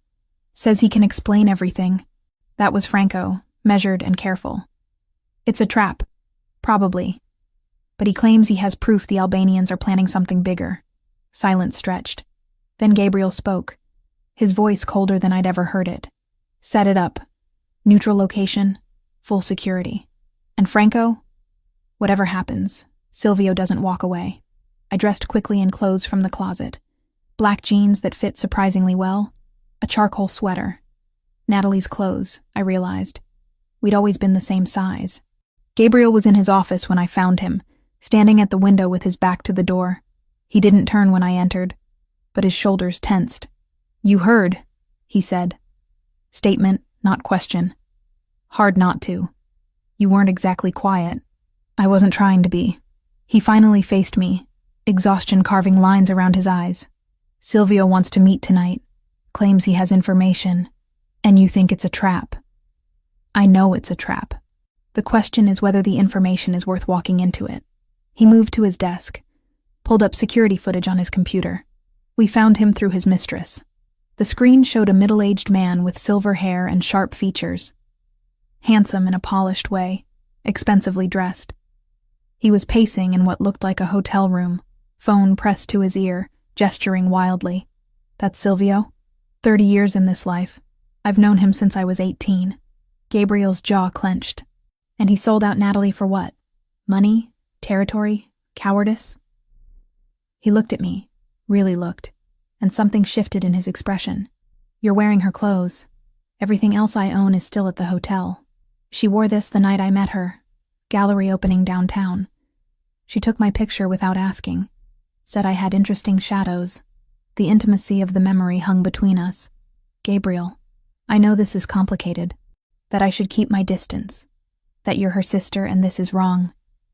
Says he can explain everything. That was Franco, measured and careful. It's a trap. Probably. But he claims he has proof the Albanians are planning something bigger. Silence stretched. Then Gabriel spoke, his voice colder than I'd ever heard it. Set it up. Neutral location, full security. And Franco? Whatever happens, Silvio doesn't walk away. I dressed quickly in clothes from the closet. Black jeans that fit surprisingly well, a charcoal sweater. Natalie's clothes, I realized. We'd always been the same size. Gabriel was in his office when I found him, standing at the window with his back to the door. He didn't turn when I entered, but his shoulders tensed. You heard, he said. Statement, not question. Hard not to. You weren't exactly quiet. I wasn't trying to be. He finally faced me, exhaustion carving lines around his eyes. Silvio wants to meet tonight, claims he has information, and you think it's a trap. I know it's a trap. The question is whether the information is worth walking into it. He moved to his desk, pulled up security footage on his computer. We found him through his mistress. The screen showed a middle-aged man with silver hair and sharp features. Handsome in a polished way, expensively dressed. He was pacing in what looked like a hotel room, phone pressed to his ear, gesturing wildly. That's Silvio? 30 years in this life. I've known him since I was 18. Gabriel's jaw clenched. And he sold out Natalie for what? Money? Territory? Cowardice? He looked at me, really looked, and something shifted in his expression. You're wearing her clothes. Everything else I own is still at the hotel. She wore this the night I met her. Gallery opening downtown. She took my picture without asking. Said I had interesting shadows. The intimacy of the memory hung between us. Gabriel, I know this is complicated. That I should keep my distance. That you're her sister and this is wrong.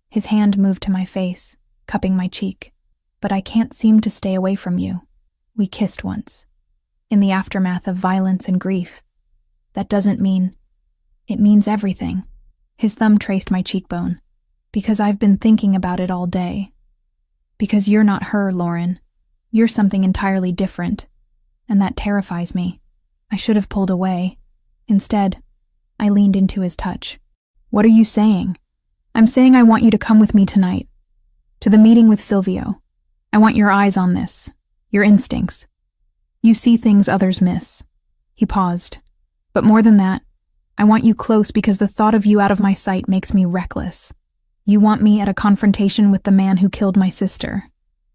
His hand moved to my face, cupping my cheek. But I can't seem to stay away from you. We kissed once. In the aftermath of violence and grief. That doesn't mean... It means everything. His thumb traced my cheekbone. Because I've been thinking about it all day. Because you're not her, Lauren. You're something entirely different. And that terrifies me. I should have pulled away. Instead, I leaned into his touch. What are you saying? I'm saying I want you to come with me tonight. To the meeting with Silvio. I want your eyes on this. Your instincts. You see things others miss. He paused. But more than that, I want you close because the thought of you out of my sight makes me reckless. You want me at a confrontation with the man who killed my sister.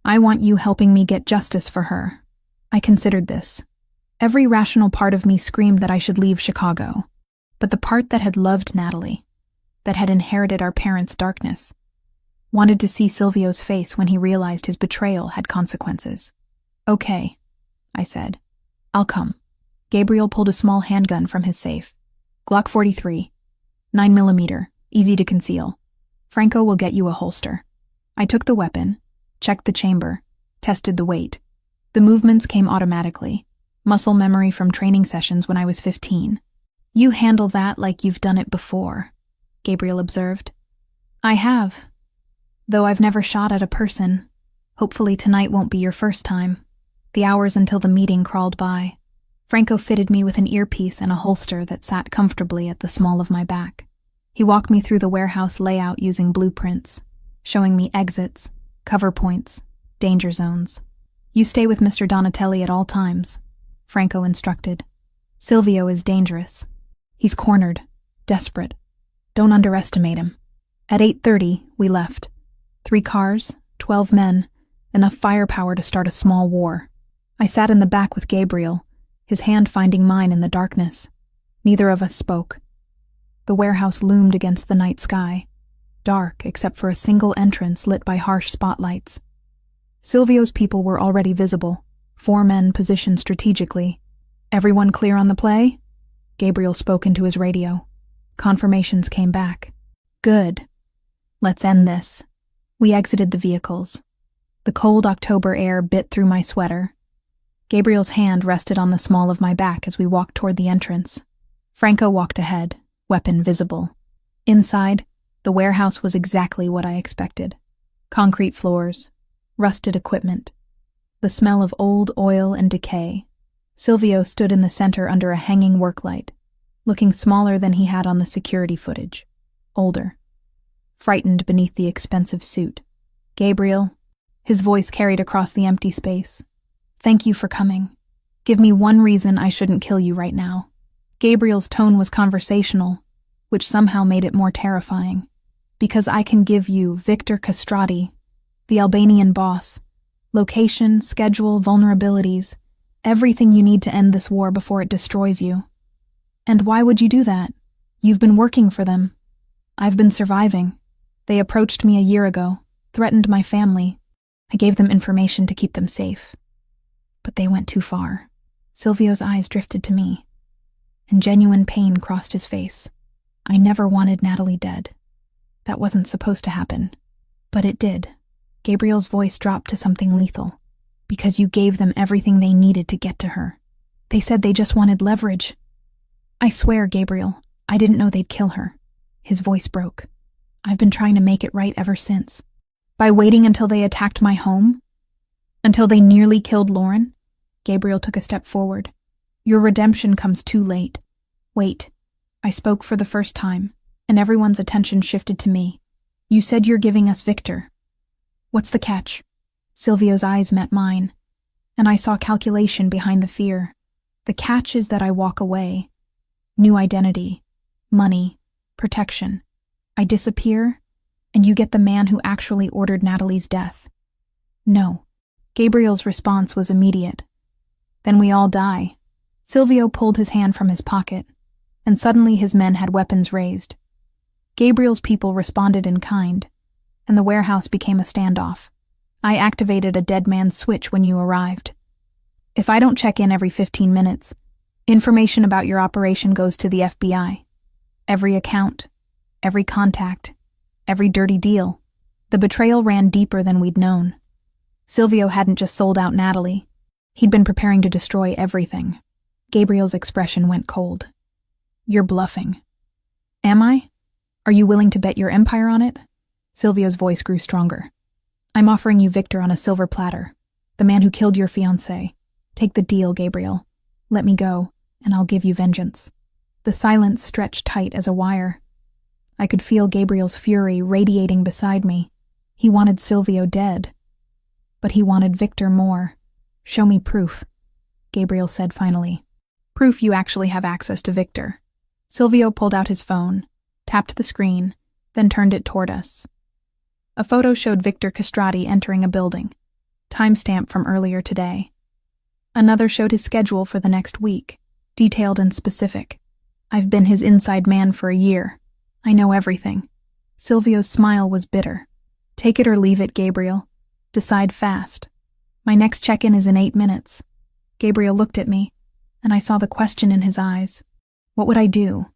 I want you helping me get justice for her. I considered this. Every rational part of me screamed that I should leave Chicago. But the part that had loved Natalie, that had inherited our parents' darkness, wanted to see Silvio's face when he realized his betrayal had consequences. Okay, I said. I'll come. Gabriel pulled a small handgun from his safe. Glock 43, 9mm, easy to conceal. Franco will get you a holster. I took the weapon, checked the chamber, tested the weight. The movements came automatically, muscle memory from training sessions when I was 15. You handle that like you've done it before, Gabriel observed. I have. Though I've never shot at a person. Hopefully tonight won't be your first time. The hours until the meeting crawled by. Franco fitted me with an earpiece and a holster that sat comfortably at the small of my back. He walked me through the warehouse layout using blueprints, showing me exits, cover points, danger zones. You stay with Mr. Donatelli at all times, Franco instructed. Silvio is dangerous. He's cornered, desperate. Don't underestimate him. At 8:30, we left. 3 cars, 12 men, enough firepower to start a small war. I sat in the back with Gabriel, his hand finding mine in the darkness. Neither of us spoke. The warehouse loomed against the night sky, dark except for a single entrance lit by harsh spotlights. Silvio's people were already visible, 4 men positioned strategically. Everyone clear on the play? Gabriel spoke into his radio. Confirmations came back. Good. Let's end this. We exited the vehicles. The cold October air bit through my sweater. Gabriel's hand rested on the small of my back as we walked toward the entrance. Franco walked ahead, weapon visible. Inside, the warehouse was exactly what I expected. Concrete floors, rusted equipment, the smell of old oil and decay. Silvio stood in the center under a hanging work light, looking smaller than he had on the security footage. Older. Frightened beneath the expensive suit. Gabriel, his voice carried across the empty space. Thank you for coming. Give me one reason I shouldn't kill you right now. Gabriel's tone was conversational, which somehow made it more terrifying. Because I can give you Victor Castrati, the Albanian boss, location, schedule, vulnerabilities, everything you need to end this war before it destroys you. And why would you do that? You've been working for them. I've been surviving. They approached me a year ago, threatened my family. I gave them information to keep them safe. But they went too far. Silvio's eyes drifted to me, and genuine pain crossed his face. I never wanted Natalie dead. That wasn't supposed to happen. But it did. Gabriel's voice dropped to something lethal. Because you gave them everything they needed to get to her. They said they just wanted leverage. I swear, Gabriel, I didn't know they'd kill her. His voice broke. I've been trying to make it right ever since. By waiting until they attacked my home? Until they nearly killed Lauren? Gabriel took a step forward. Your redemption comes too late. Wait. I spoke for the first time, and everyone's attention shifted to me. You said you're giving us Victor. What's the catch? Silvio's eyes met mine, and I saw calculation behind the fear. The catch is that I walk away. New identity, money, protection. I disappear, and you get the man who actually ordered Natalie's death. No. Gabriel's response was immediate. Then we all die. Silvio pulled his hand from his pocket. and suddenly his men had weapons raised. Gabriel's people responded in kind, and the warehouse became a standoff. I activated a dead man's switch when you arrived. If I don't check in every 15 minutes, information about your operation goes to the FBI. Every account, every contact, every dirty deal. The betrayal ran deeper than we'd known. Silvio hadn't just sold out Natalie. He'd been preparing to destroy everything. Gabriel's expression went cold. You're bluffing. Am I? Are you willing to bet your empire on it? Silvio's voice grew stronger. I'm offering you Victor on a silver platter. The man who killed your fiancée. Take the deal, Gabriel. Let me go, and I'll give you vengeance. The silence stretched tight as a wire. I could feel Gabriel's fury radiating beside me. He wanted Silvio dead. But he wanted Victor more. Show me proof, Gabriel said finally. Proof you actually have access to Victor. Silvio pulled out his phone, tapped the screen, then turned it toward us. A photo showed Victor Castrati entering a building, timestamp from earlier today. Another showed his schedule for the next week, detailed and specific. I've been his inside man for a year. I know everything. Silvio's smile was bitter. Take it or leave it, Gabriel. Decide fast. My next check-in is in 8 minutes. Gabriel looked at me, and I saw the question in his eyes. What would I do?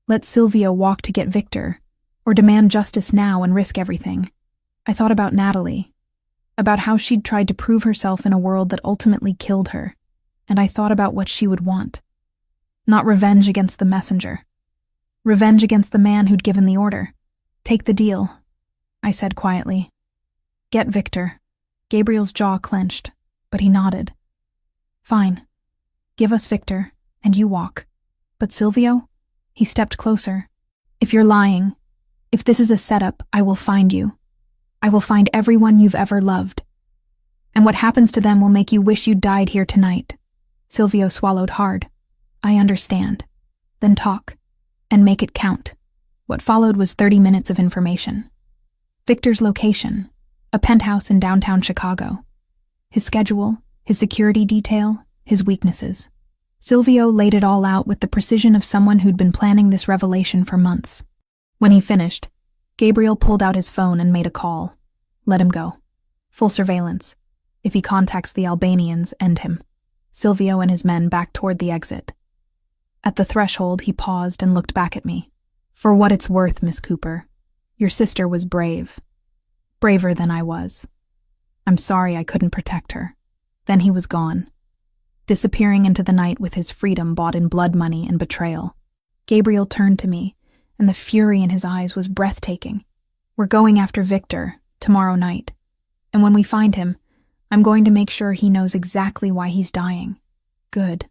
Let Silvio walk to get Victor, or demand justice now and risk everything? I thought about Natalie, about how she'd tried to prove herself in a world that ultimately killed her, and I thought about what she would want. Not revenge against the messenger. Revenge against the man who'd given the order. Take the deal, I said quietly. Get Victor. Gabriel's jaw clenched, but he nodded. Fine. Give us Victor, and you walk. But Silvio? He stepped closer. If you're lying, if this is a setup, I will find you. I will find everyone you've ever loved. And what happens to them will make you wish you'd died here tonight. Silvio swallowed hard. I understand. Then talk, and make it count. What followed was 30 minutes of information. Victor's location, a penthouse in downtown Chicago. His schedule, his security detail, his weaknesses. Silvio laid it all out with the precision of someone who'd been planning this revelation for months. When he finished, Gabriel pulled out his phone and made a call. Let him go. Full surveillance. If he contacts the Albanians, end him. Silvio and his men backed toward the exit. At the threshold, he paused and looked back at me. For what it's worth, Miss Cooper, your sister was brave. Braver than I was. I'm sorry I couldn't protect her. Then he was gone, disappearing into the night with his freedom bought in blood money and betrayal. Gabriel turned to me, and the fury in his eyes was breathtaking. We're going after Victor, tomorrow night. And when we find him, I'm going to make sure he knows exactly why he's dying. Good,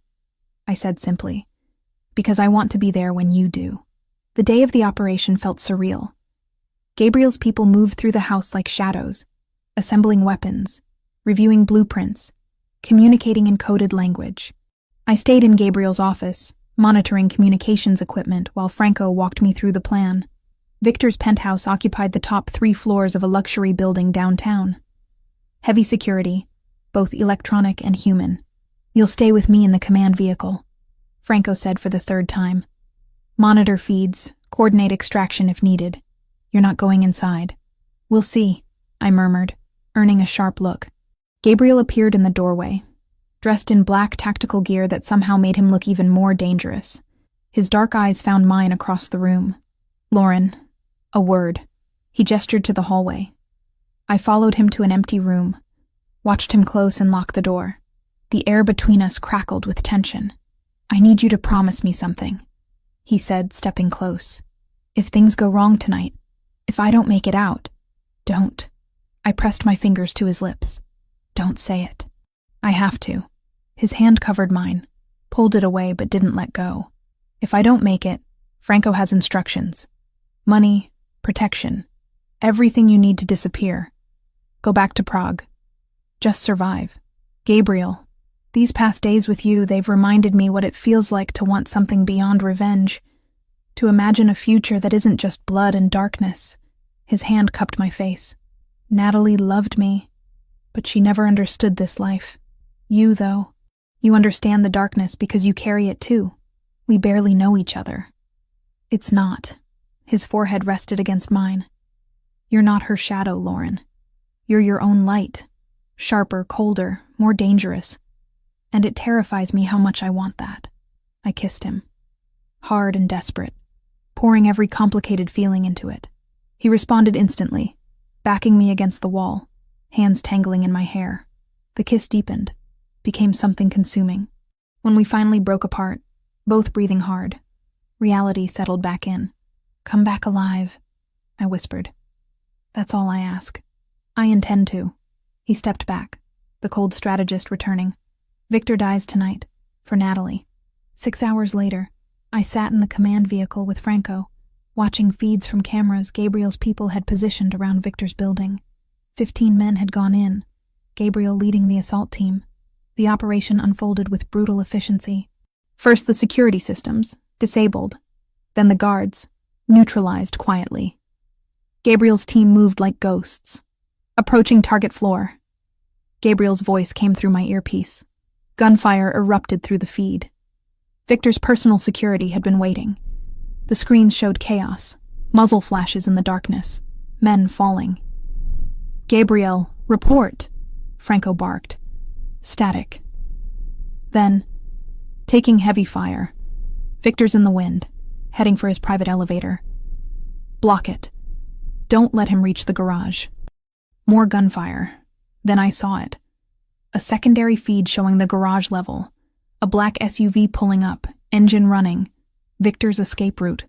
I said simply, because I want to be there when you do. The day of the operation felt surreal. Gabriel's people moved through the house like shadows, assembling weapons, reviewing blueprints, communicating in coded language. I stayed in Gabriel's office, monitoring communications equipment while Franco walked me through the plan. Victor's penthouse occupied the top 3 floors of a luxury building downtown. Heavy security, both electronic and human. You'll stay with me in the command vehicle, Franco said for the 3rd time. Monitor feeds, coordinate extraction if needed. You're not going inside. We'll see, I murmured, earning a sharp look. Gabriel appeared in the doorway, dressed in black tactical gear that somehow made him look even more dangerous. His dark eyes found mine across the room. Lauren, a word. He gestured to the hallway. I followed him to an empty room, watched him close and lock the door. The air between us crackled with tension. I need you to promise me something, he said, stepping close. If things go wrong tonight, if I don't make it out, don't. I pressed my fingers to his lips. Don't say it. I have to. His hand covered mine, pulled it away but didn't let go. If I don't make it, Franco has instructions. Money, protection, everything you need to disappear. Go back to Prague. Just survive. Gabriel, these past days with you, they've reminded me what it feels like to want something beyond revenge, to imagine a future that isn't just blood and darkness. His hand cupped my face. Natalie loved me, but she never understood this life. You, though, you understand the darkness because you carry it too, We barely know each other. It's not. His forehead rested against mine. You're not her shadow, Lauren. You're your own light. Sharper, colder, more dangerous. And it terrifies me how much I want that. I kissed him. Hard and desperate, pouring every complicated feeling into it. He responded instantly, backing me against the wall, hands tangling in my hair. The kiss deepened, became something consuming. When we finally broke apart, both breathing hard, reality settled back in. Come back alive, I whispered. That's all I ask. I intend to. He stepped back, the cold strategist returning. Victor dies tonight, for Natalie. 6 hours later, I sat in the command vehicle with Franco, watching feeds from cameras Gabriel's people had positioned around Victor's building. 15 men had gone in, Gabriel leading the assault team. The operation unfolded with brutal efficiency. First the security systems, disabled. Then the guards, neutralized quietly. Gabriel's team moved like ghosts. Approaching target floor. Gabriel's voice came through my earpiece. Gunfire erupted through the feed. Victor's personal security had been waiting. The screens showed chaos, muzzle flashes in the darkness, men falling. Gabriel, report, Franco barked. Static. Then, taking heavy fire. Victor's in the wind, heading for his private elevator. Block it. Don't let him reach the garage. More gunfire. Then I saw it. A secondary feed showing the garage level. A black SUV pulling up, engine running. Victor's escape route.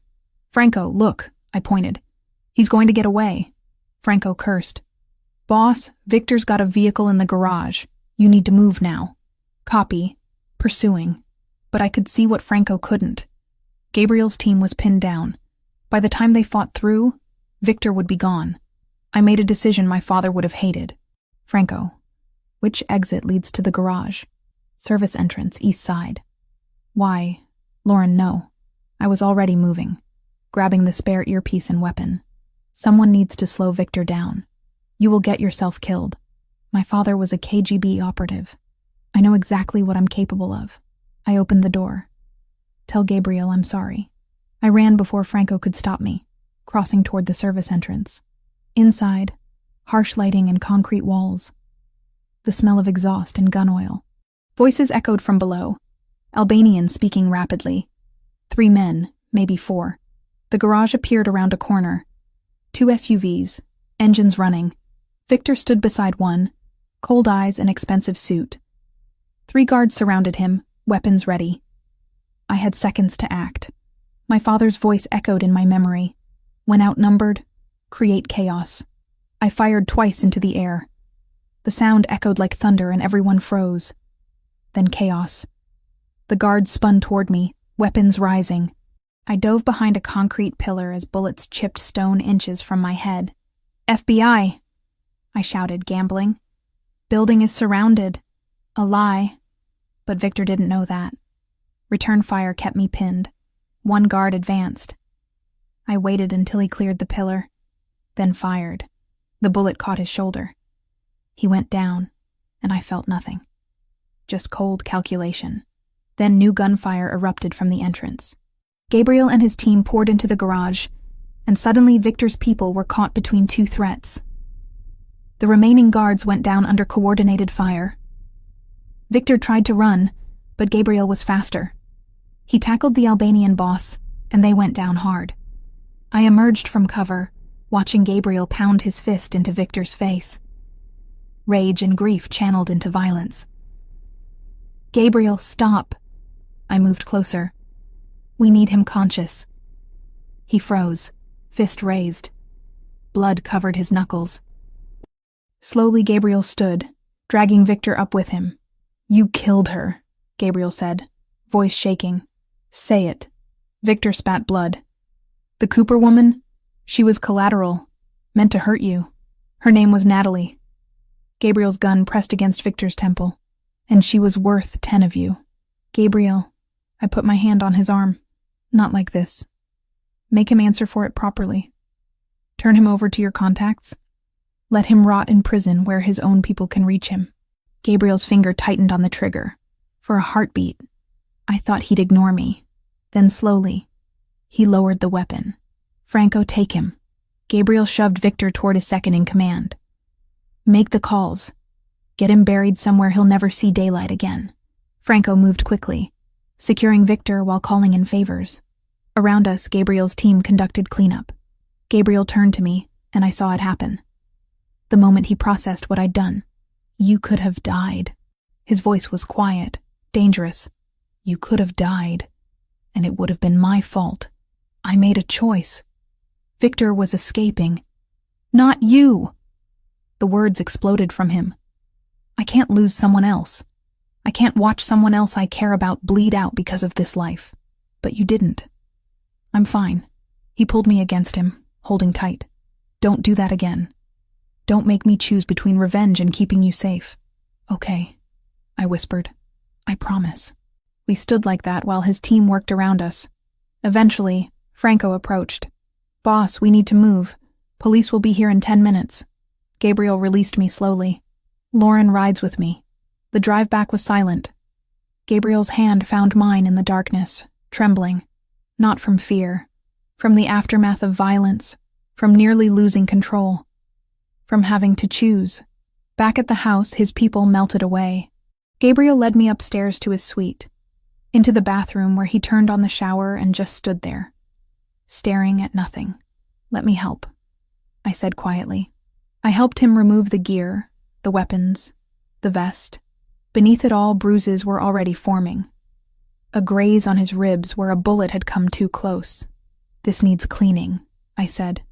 Franco, look, I pointed. He's going to get away. Franco cursed. Boss, Victor's got a vehicle in the garage. You need to move now. Copy. Pursuing. But I could see what Franco couldn't. Gabriel's team was pinned down. By the time they fought through, Victor would be gone. I made a decision my father would have hated. Franco, which exit leads to the garage? Service entrance, east side. Why? Lauren, no. I was already moving, grabbing the spare earpiece and weapon. Someone needs to slow Victor down. You will get yourself killed. My father was a KGB operative. I know exactly what I'm capable of. I opened the door. Tell Gabriel I'm sorry. I ran before Franco could stop me, crossing toward the service entrance. Inside, harsh lighting and concrete walls. The smell of exhaust and gun oil. Voices echoed from below. Albanian speaking rapidly. 3 men, maybe 4. The garage appeared around a corner. 2 SUVs, engines running. Victor stood beside one, cold eyes and expensive suit. 3 guards surrounded him, weapons ready. I had seconds to act. My father's voice echoed in my memory. When outnumbered, create chaos. I fired twice into the air. The sound echoed like thunder and everyone froze. Then chaos. The guards spun toward me, weapons rising. I dove behind a concrete pillar as bullets chipped stone inches from my head. FBI! I shouted, gambling. Building is surrounded. A lie. But Victor didn't know that. Return fire kept me pinned. 1 guard advanced. I waited until he cleared the pillar, then fired. The bullet caught his shoulder. He went down, and I felt nothing. Just cold calculation. Then new gunfire erupted from the entrance. Gabriel and his team poured into the garage, and suddenly Victor's people were caught between 2 threats. The remaining guards went down under coordinated fire. Victor tried to run, but Gabriel was faster. He tackled the Albanian boss, and they went down hard. I emerged from cover, watching Gabriel pound his fist into Victor's face. Rage and grief channeled into violence. Gabriel, stop. I moved closer. We need him conscious. He froze, fist raised. Blood covered his knuckles. Slowly Gabriel stood, dragging Victor up with him. You killed her, Gabriel said, voice shaking. Say it. Victor spat blood. The Cooper woman? She was collateral, meant to hurt you. Her name was Natalie. Gabriel's gun pressed against Victor's temple. And she was worth 10 of you. Gabriel, I put my hand on his arm. Not like this. Make him answer for it properly. Turn him over to your contacts. Let him rot in prison where his own people can reach him. Gabriel's finger tightened on the trigger. For a heartbeat, I thought he'd ignore me. Then slowly, he lowered the weapon. "Franco, take him." Gabriel shoved Victor toward his second in command. "Make the calls. Get him buried somewhere he'll never see daylight again." Franco moved quickly, securing Victor while calling in favors. Around us, Gabriel's team conducted cleanup. Gabriel turned to me, and I saw it happen. The moment he processed what I'd done. "You could have died." His voice was quiet, dangerous. "You could have died, and it would have been my fault. I made a choice. Victor was escaping. Not you." The words exploded from him. "I can't lose someone else. I can't watch someone else I care about bleed out because of this life. But you didn't. I'm fine." He pulled me against him, holding tight. "Don't do that again. Don't make me choose between revenge and keeping you safe." "Okay," I whispered. "I promise." We stood like that while his team worked around us. Eventually, Franco approached. "Boss, we need to move. Police will be here in 10 minutes. Gabriel released me slowly. "Lauren rides with me." The drive back was silent. Gabriel's hand found mine in the darkness, trembling. Not from fear, from the aftermath of violence, from nearly losing control, from having to choose. Back at the house, his people melted away. Gabriel led me upstairs to his suite, into the bathroom where he turned on the shower and just stood there, staring at nothing. "Let me help," I said quietly. I helped him remove the gear, the weapons, the vest. Beneath it all, bruises were already forming. A graze on his ribs where a bullet had come too close. "This needs cleaning," I said.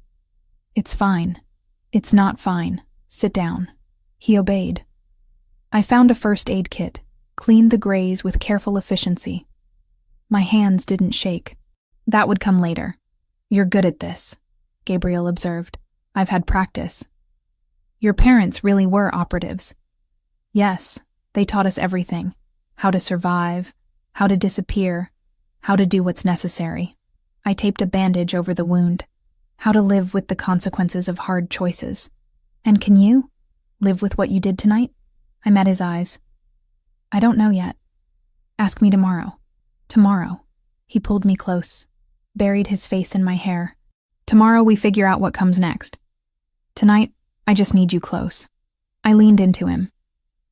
"It's fine." "It's not fine. Sit down." He obeyed. I found a first aid kit, cleaned the graze with careful efficiency. My hands didn't shake. "That would come later. You're good at this," Gabriel observed. "I've had practice." "Your parents really were operatives." "Yes, they taught us everything. How to survive, how to disappear, how to do what's necessary." I taped a bandage over the wound. "How to live with the consequences of hard choices." "And can you live with what you did tonight?" I met his eyes. "I don't know yet. Ask me tomorrow." "Tomorrow." He pulled me close, buried his face in my hair. "Tomorrow we figure out what comes next. Tonight, I just need you close." I leaned into him,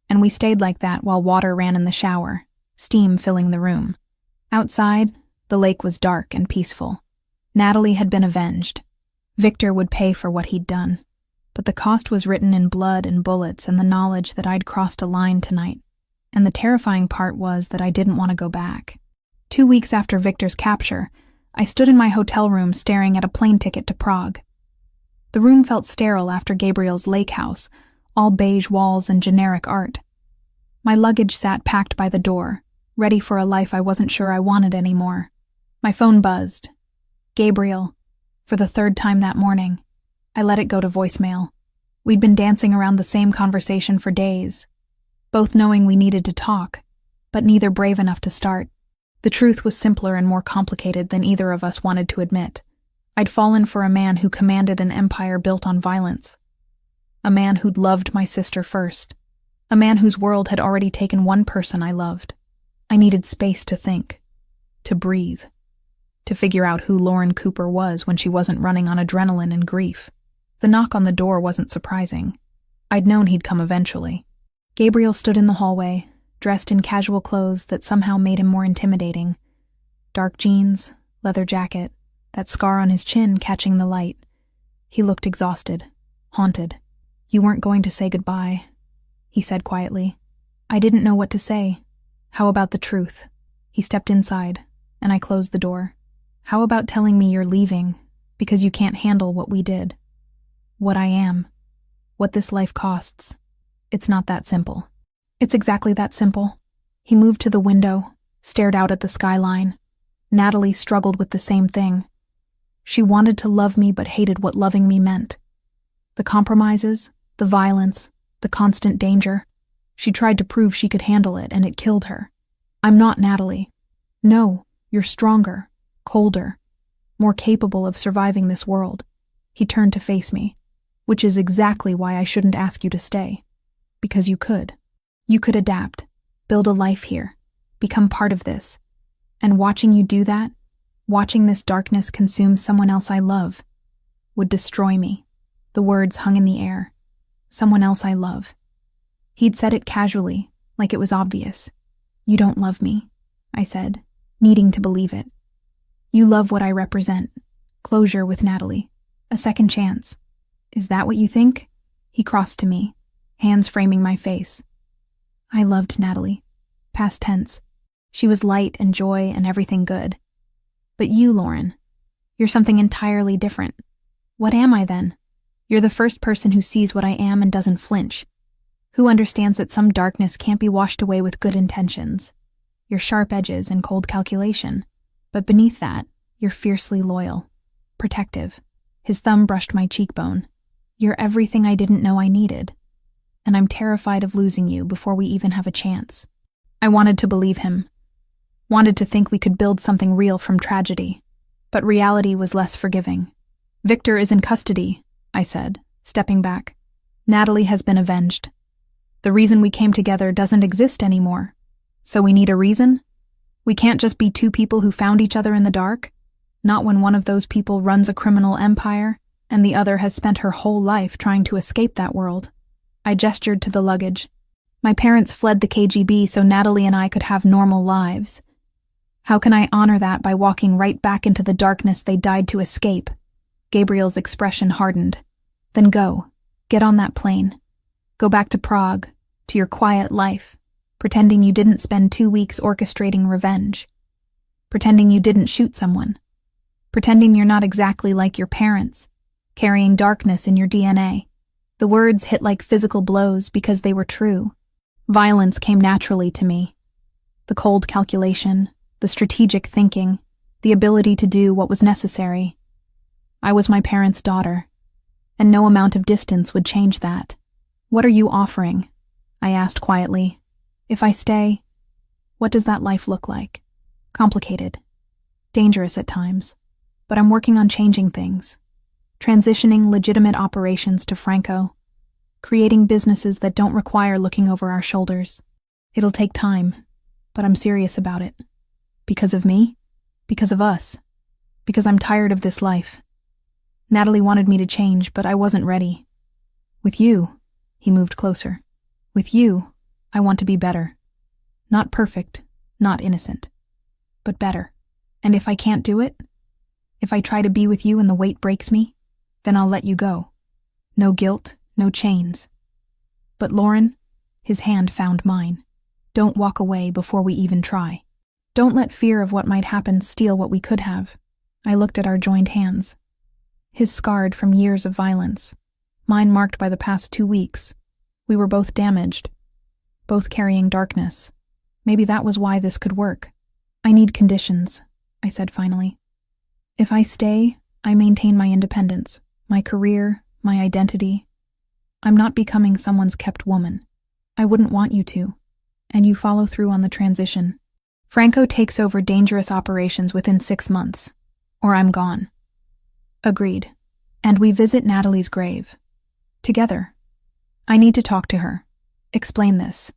and we stayed like that while water ran in the shower, steam filling the room. Outside, the lake was dark and peaceful. Natalie had been avenged. Victor would pay for what he'd done. But the cost was written in blood and bullets and the knowledge that I'd crossed a line tonight. And the terrifying part was that I didn't want to go back. 2 weeks after Victor's capture, I stood in my hotel room staring at a plane ticket to Prague. The room felt sterile after Gabriel's lake house, all beige walls and generic art. My luggage sat packed by the door, ready for a life I wasn't sure I wanted anymore. My phone buzzed. Gabriel, for the 3rd time that morning. I let it go to voicemail. We'd been dancing around the same conversation for days, both knowing we needed to talk, but neither brave enough to start. The truth was simpler and more complicated than either of us wanted to admit. I'd fallen for a man who commanded an empire built on violence. A man who'd loved my sister first. A man whose world had already taken one person I loved. I needed space to think, to breathe, to figure out who Lauren Cooper was when she wasn't running on adrenaline and grief. The knock on the door wasn't surprising. I'd known he'd come eventually. Gabriel stood in the hallway, dressed in casual clothes that somehow made him more intimidating. Dark jeans, leather jacket, that scar on his chin catching the light. He looked exhausted, haunted. "You weren't going to say goodbye," he said quietly. I didn't know what to say. "How about the truth?" He stepped inside, and I closed the door. "How about telling me you're leaving, because you can't handle what we did? What I am, what this life costs. It's not that simple." "It's exactly that simple." He moved to the window, stared out at the skyline. Natalie struggled with the same thing. She wanted to love me but hated what loving me meant. The compromises, the violence, the constant danger. She tried to prove she could handle it, and it killed her. "I'm not Natalie." "No, you're stronger, colder, more capable of surviving this world." He turned to face me. "Which is exactly why I shouldn't ask you to stay. Because you could. You could adapt, build a life here, become part of this. And watching you do that, Watching this darkness consume someone else I love would destroy me. The words hung in the air. Someone else I love. He'd said it casually, like it was obvious. You don't love me, I said, needing to believe it. You love what I represent. Closure with Natalie. A second chance. Is that what you think? He crossed to me, hands framing my face. I loved Natalie. Past tense. She was light and joy and everything good. But you, Lauren, you're something entirely different. What am I then? You're the first person who sees what I am and doesn't flinch. Who understands that some darkness can't be washed away with good intentions. Your sharp edges and cold calculation. But beneath that, you're fiercely loyal. Protective. His thumb brushed my cheekbone. You're everything I didn't know I needed. And I'm terrified of losing you before we even have a chance. I wanted to believe him. Wanted to think we could build something real from tragedy. But reality was less forgiving. Victor is in custody, I said, stepping back. Natalie has been avenged. The reason we came together doesn't exist anymore. So we need a reason? We can't just be two people who found each other in the dark. Not when one of those people runs a criminal empire, and the other has spent her whole life trying to escape that world. I gestured to the luggage. My parents fled the KGB so Natalie and I could have normal lives. How can I honor that by walking right back into the darkness they died to escape? Gabriel's expression hardened. Then go. Get on that plane. Go back to Prague, to your quiet life, pretending you didn't spend 2 weeks orchestrating revenge. Pretending you didn't shoot someone. Pretending you're not exactly like your parents, carrying darkness in your DNA. The words hit like physical blows because they were true. Violence came naturally to me. The cold calculation, the strategic thinking, the ability to do what was necessary. I was my parents' daughter, and no amount of distance would change that. What are you offering? I asked quietly. If I stay, what does that life look like? Complicated. Dangerous at times. But I'm working on changing things. Transitioning legitimate operations to Franco. Creating businesses that don't require looking over our shoulders. It'll take time, but I'm serious about it. Because of me? Because of us. Because I'm tired of this life. Natalie wanted me to change, but I wasn't ready. With you, he moved closer. With you, I want to be better. Not perfect, not innocent, but better. And if I can't do it, if I try to be with you and the weight breaks me, then I'll let you go. No guilt, no chains. But Lauren, his hand found mine. Don't walk away before we even try. Don't let fear of what might happen steal what we could have. I looked at our joined hands. His scarred from years of violence. Mine marked by the past 2 weeks. We were both damaged. Both carrying darkness. Maybe that was why this could work. I need conditions, I said finally. If I stay, I maintain my independence, my career, my identity. I'm not becoming someone's kept woman. I wouldn't want you to. And you follow through on the transition. Franco takes over dangerous operations within 6 months. Or I'm gone. Agreed. And we visit Natalie's grave. Together. I need to talk to her. Explain this.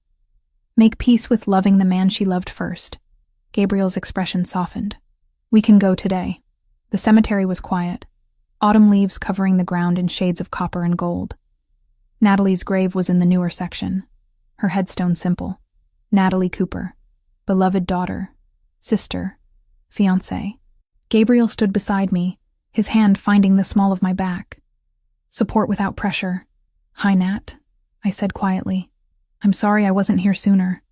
Make peace with loving the man she loved first. Gabriel's expression softened. We can go today. The cemetery was quiet. Autumn leaves covering the ground in shades of copper and gold. Natalie's grave was in the newer section. Her headstone simple. Natalie Cooper. Beloved daughter. Sister. Fiancée. Gabriel stood beside me, his hand finding the small of my back. Support without pressure. Hi, Nat, I said quietly. I'm sorry I wasn't here sooner.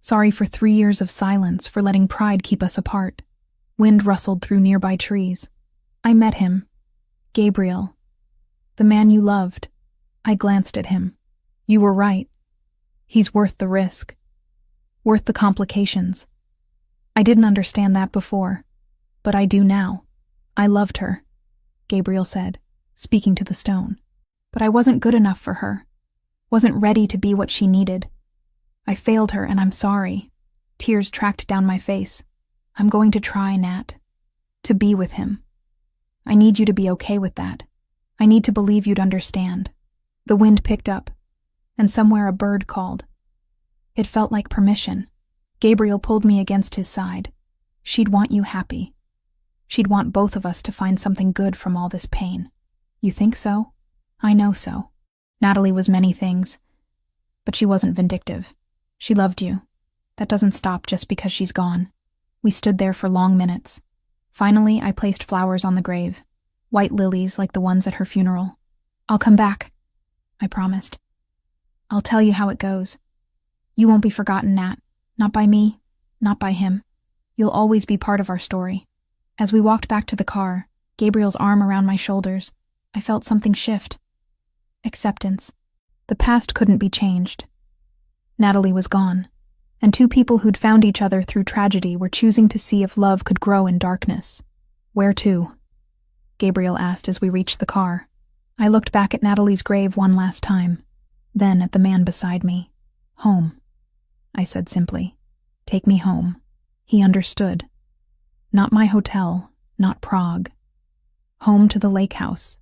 Sorry for 3 years of silence, for letting pride keep us apart. Wind rustled through nearby trees. I met him. Gabriel. The man you loved. I glanced at him. You were right. He's worth the risk. Worth the complications. I didn't understand that before, but I do now. I loved her, Gabriel said, speaking to the stone. But I wasn't good enough for her. Wasn't ready to be what she needed. I failed her, and I'm sorry. Tears tracked down my face. I'm going to try, Nat. To be with him. I need you to be okay with that. I need to believe you'd understand. The wind picked up, and somewhere a bird called. It felt like permission. Gabriel pulled me against his side. She'd want you happy. She'd want both of us to find something good from all this pain. You think so? I know so. Natalie was many things, but she wasn't vindictive. She loved you. That doesn't stop just because she's gone. We stood there for long minutes. Finally, I placed flowers on the grave, white lilies like the ones at her funeral. I'll come back, I promised. I'll tell you how it goes. You won't be forgotten, Nat. Not by me, not by him. You'll always be part of our story. As we walked back to the car, Gabriel's arm around my shoulders, I felt something shift. Acceptance. The past couldn't be changed. Natalie was gone, and two people who'd found each other through tragedy were choosing to see if love could grow in darkness. Where to? Gabriel asked as we reached the car. I looked back at Natalie's grave one last time, then at the man beside me. Home, I said simply. Take me home. He understood. Not my hotel, not Prague. Home to the lake house,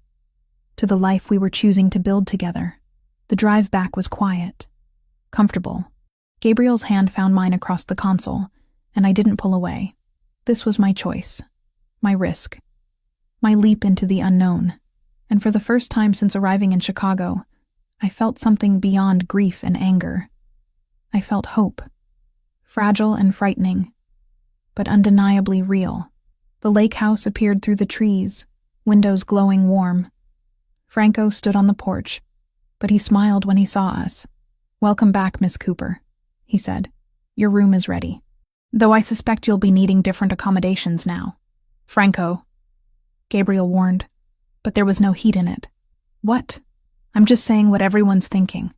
to the life we were choosing to build together. The drive back was quiet, comfortable. Gabriel's hand found mine across the console, and I didn't pull away. This was my choice, my risk, my leap into the unknown. And for the first time since arriving in Chicago, I felt something beyond grief and anger. I felt hope, fragile and frightening, but undeniably real. The lake house appeared through the trees, windows glowing warm. Franco stood on the porch, but he smiled when he saw us. "Welcome back, Miss Cooper," he said. "Your room is ready. Though I suspect you'll be needing different accommodations now." "Franco," Gabriel warned, but there was no heat in it. "What?" "I'm just saying what everyone's thinking."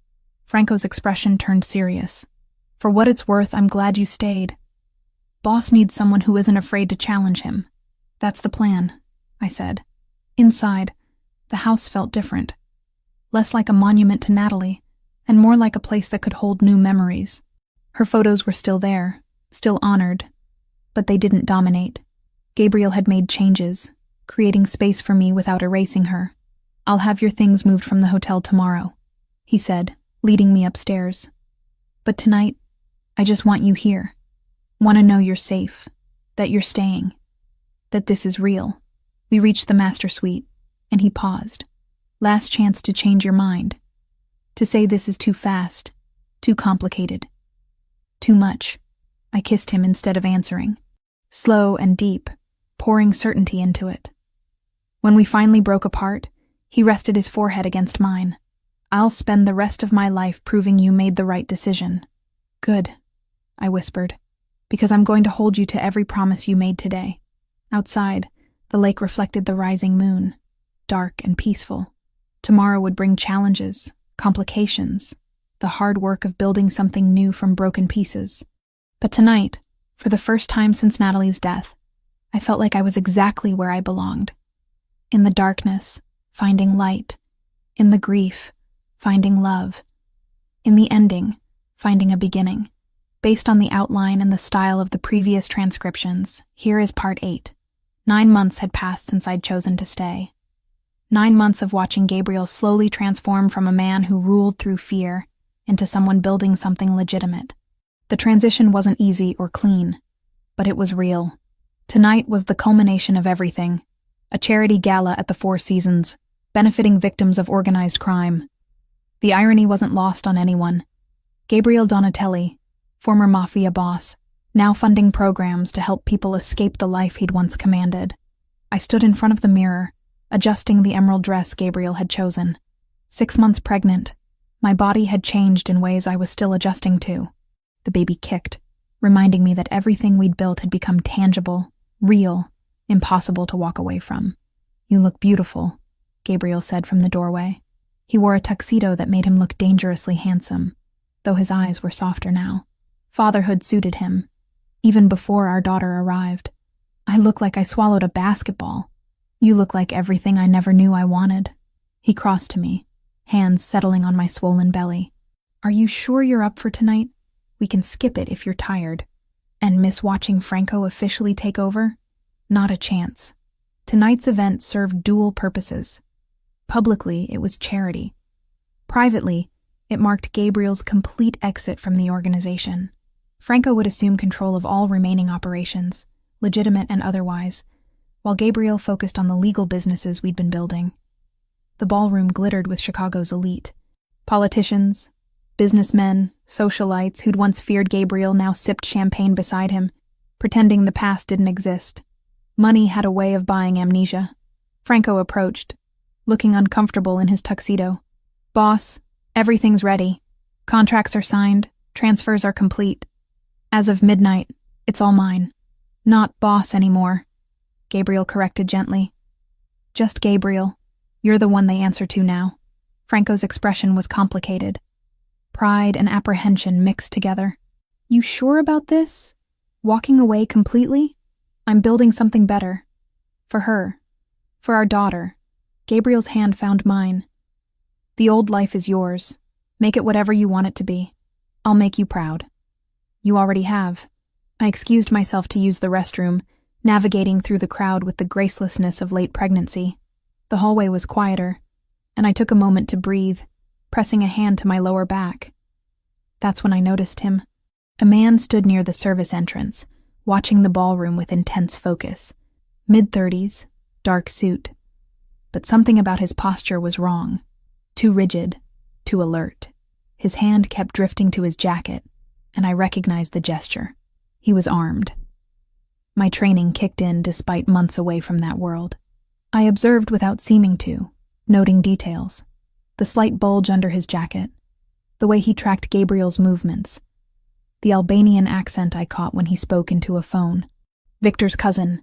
Franco's expression turned serious. "For what it's worth, I'm glad you stayed. Boss needs someone who isn't afraid to challenge him." "That's the plan," I said. Inside, the house felt different. Less like a monument to Natalie, and more like a place that could hold new memories. Her photos were still there, still honored, but they didn't dominate. Gabriel had made changes, creating space for me without erasing her. "I'll have your things moved from the hotel tomorrow," he said, leading me upstairs. "But tonight, I just want you here. Want to know you're safe, that you're staying, that this is real." We reached the master suite, and he paused. "Last chance to change your mind. To say this is too fast, too complicated, too much." I kissed him instead of answering. Slow and deep, pouring certainty into it. When we finally broke apart, he rested his forehead against mine. "I'll spend the rest of my life proving you made the right decision." "Good," I whispered, "because I'm going to hold you to every promise you made today." Outside, the lake reflected the rising moon, dark and peaceful. Tomorrow would bring challenges, complications, the hard work of building something new from broken pieces. But tonight, for the first time since Natalie's death, I felt like I was exactly where I belonged. In the darkness, finding light. In the grief, finding love. In the ending, finding a beginning. Based on the outline and the style of the previous transcriptions, here is part 8. 9 months had passed since I'd chosen to stay. 9 months of watching Gabriel slowly transform from a man who ruled through fear into someone building something legitimate. The transition wasn't easy or clean, but it was real. Tonight was the culmination of everything. A charity gala at the Four Seasons, benefiting victims of organized crime. The irony wasn't lost on anyone. Gabriel Donatelli, former Mafia boss, now funding programs to help people escape the life he'd once commanded. I stood in front of the mirror, adjusting the emerald dress Gabriel had chosen. 6 months pregnant, my body had changed in ways I was still adjusting to. The baby kicked, reminding me that everything we'd built had become tangible, real, impossible to walk away from. "You look beautiful," Gabriel said from the doorway. He wore a tuxedo that made him look dangerously handsome, though his eyes were softer now. Fatherhood suited him, even before our daughter arrived. "I look like I swallowed a basketball. You look like everything I never knew I wanted." He crossed to me, hands settling on my swollen belly. "Are you sure you're up for tonight? We can skip it if you're tired." "And miss watching Franco officially take over?" "Not a chance." Tonight's event served dual purposes. Publicly, it was charity. Privately, it marked Gabriel's complete exit from the organization. Franco would assume control of all remaining operations, legitimate and otherwise, while Gabriel focused on the legal businesses we'd been building. The ballroom glittered with Chicago's elite. Politicians, businessmen, socialites who'd once feared Gabriel now sipped champagne beside him, pretending the past didn't exist. Money had a way of buying amnesia. Franco approached, looking uncomfortable in his tuxedo. "Boss, everything's ready. Contracts are signed, transfers are complete. As of midnight, it's all mine. Not boss anymore," Gabriel corrected gently. "Just Gabriel. You're the one they answer to now." Franco's expression was complicated. Pride and apprehension mixed together. "You sure about this? Walking away completely? I'm building something better. For her. For our daughter." Gabriel's hand found mine. "The old life is yours. Make it whatever you want it to be. I'll make you proud." "You already have." I excused myself to use the restroom, navigating through the crowd with the gracelessness of late pregnancy. The hallway was quieter, and I took a moment to breathe, pressing a hand to my lower back. That's when I noticed him. A man stood near the service entrance, watching the ballroom with intense focus. Mid-30s, dark suit. But something about his posture was wrong. Too rigid, too alert. His hand kept drifting to his jacket, and I recognized the gesture. He was armed. My training kicked in despite months away from that world. I observed without seeming to, noting details. The slight bulge under his jacket, the way he tracked Gabriel's movements, the Albanian accent I caught when he spoke into a phone. Victor's cousin.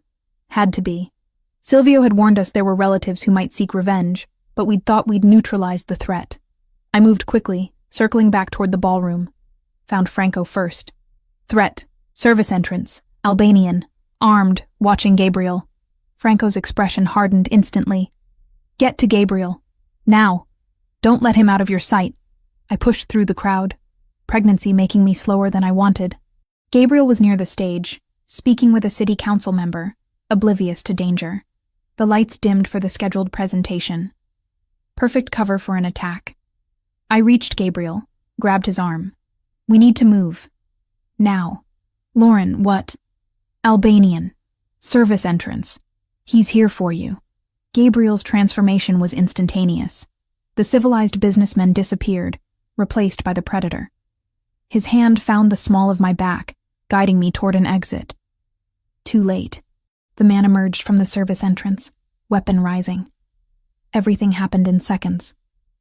Had to be. Silvio had warned us there were relatives who might seek revenge, but we'd thought we'd neutralized the threat. I moved quickly, circling back toward the ballroom. Found Franco first. "Threat. Service entrance. Albanian. Armed. Watching Gabriel." Franco's expression hardened instantly. "Get to Gabriel. Now. Don't let him out of your sight." I pushed through the crowd, pregnancy making me slower than I wanted. Gabriel was near the stage, speaking with a city council member, oblivious to danger. The lights dimmed for the scheduled presentation. Perfect cover for an attack. I reached Gabriel, grabbed his arm. "We need to move. Now." "Lauren, what?" "Albanian. Service entrance. He's here for you." Gabriel's transformation was instantaneous. The civilized businessman disappeared, replaced by the predator. His hand found the small of my back, guiding me toward an exit. Too late. The man emerged from the service entrance, weapon rising. Everything happened in seconds.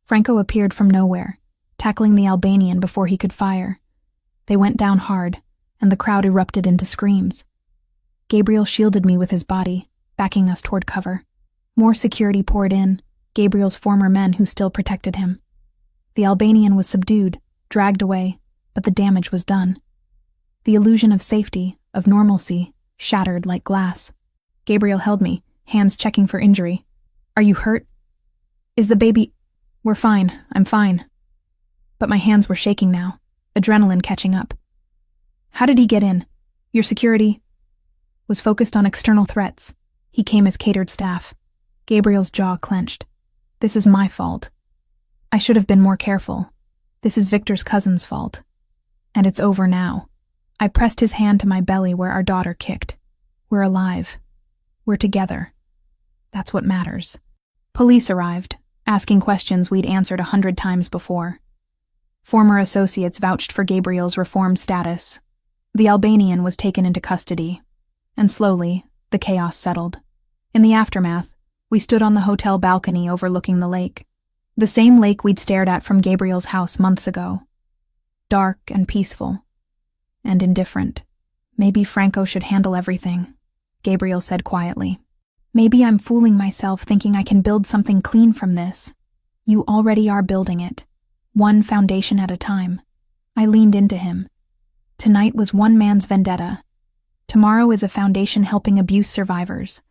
Franco appeared from nowhere, tackling the Albanian before he could fire. They went down hard, and the crowd erupted into screams. Gabriel shielded me with his body, backing us toward cover. More security poured in, Gabriel's former men who still protected him. The Albanian was subdued, dragged away, but the damage was done. The illusion of safety, of normalcy, shattered like glass. Gabriel held me, hands checking for injury. "Are you hurt? Is the baby—" "We're fine, I'm fine." But my hands were shaking now, adrenaline catching up. "How did he get in? Your security?" Was focused on external threats. He came as catered staff. Gabriel's jaw clenched. "This is my fault. I should have been more careful. This is Victor's cousin's fault. And it's over now." I pressed his hand to my belly where our daughter kicked. "We're alive. We're together. That's what matters." Police arrived, asking questions we'd answered 100 times before. Former associates vouched for Gabriel's reformed status. The Albanian was taken into custody. And slowly, the chaos settled. In the aftermath, we stood on the hotel balcony overlooking the lake. The same lake we'd stared at from Gabriel's house months ago. Dark and peaceful. And indifferent. "Maybe Franco should handle everything," Gabriel said quietly. "Maybe I'm fooling myself thinking I can build something clean from this. You already are building it. One foundation at a time." I leaned into him. Tonight was one man's vendetta. Tomorrow is a foundation helping abuse survivors.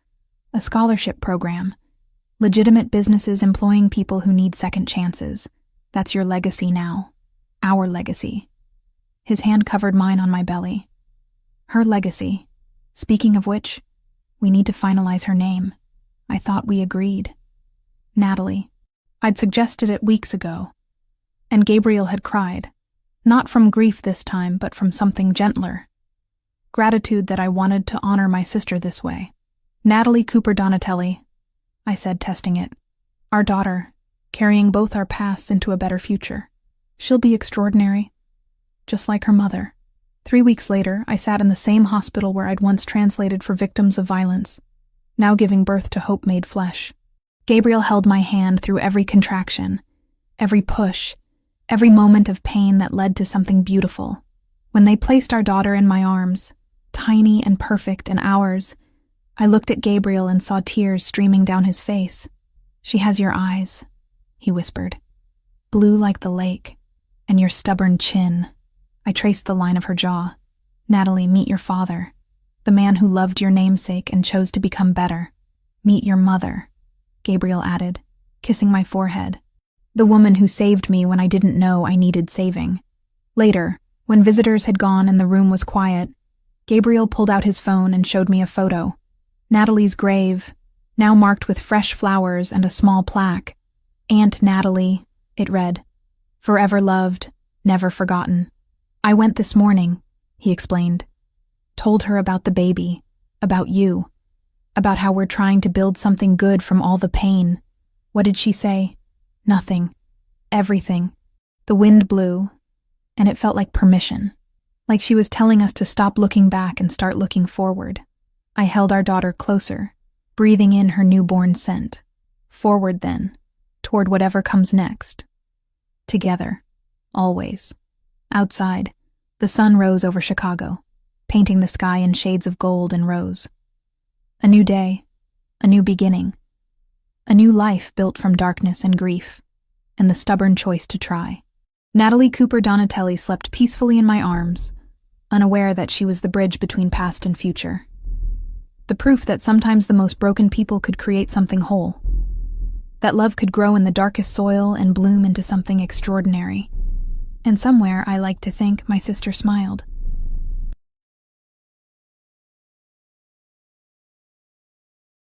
A scholarship program. Legitimate businesses employing people who need second chances. That's your legacy now. Our legacy. His hand covered mine on my belly. Her legacy. Speaking of which, we need to finalize her name. I thought we agreed. Natalie. I'd suggested it weeks ago. And Gabriel had cried. Not from grief this time, but from something gentler. Gratitude that I wanted to honor my sister this way. Natalie Cooper Donatelli, I said, testing it. Our daughter, carrying both our pasts into a better future. She'll be extraordinary, just like her mother. 3 weeks later, I sat in the same hospital where I'd once translated for victims of violence, now giving birth to hope made flesh. Gabriel held my hand through every contraction, every push, every moment of pain that led to something beautiful. When they placed our daughter in my arms, tiny and perfect and ours, I looked at Gabriel and saw tears streaming down his face. She has your eyes, he whispered, blue like the lake, and your stubborn chin. I traced the line of her jaw. Natalie, meet your father, the man who loved your namesake and chose to become better. Meet your mother, Gabriel added, kissing my forehead. The woman who saved me when I didn't know I needed saving. Later, when visitors had gone and the room was quiet, Gabriel pulled out his phone and showed me a photo. Natalie's grave, now marked with fresh flowers and a small plaque. Aunt Natalie, it read. Forever loved, never forgotten. I went this morning, he explained. Told her about the baby, about you, about how we're trying to build something good from all the pain. What did she say? Nothing. Everything. The wind blew, and it felt like permission, like she was telling us to stop looking back and start looking forward. I held our daughter closer, breathing in her newborn scent. Forward then, toward whatever comes next. Together, always. Outside, the sun rose over Chicago, painting the sky in shades of gold and rose. A new day, a new beginning, a new life built from darkness and grief, and the stubborn choice to try. Natalie Cooper Donatelli slept peacefully in my arms, unaware that she was the bridge between past and future. The proof that sometimes the most broken people could create something whole. That love could grow in the darkest soil and bloom into something extraordinary. And somewhere, I like to think, my sister smiled.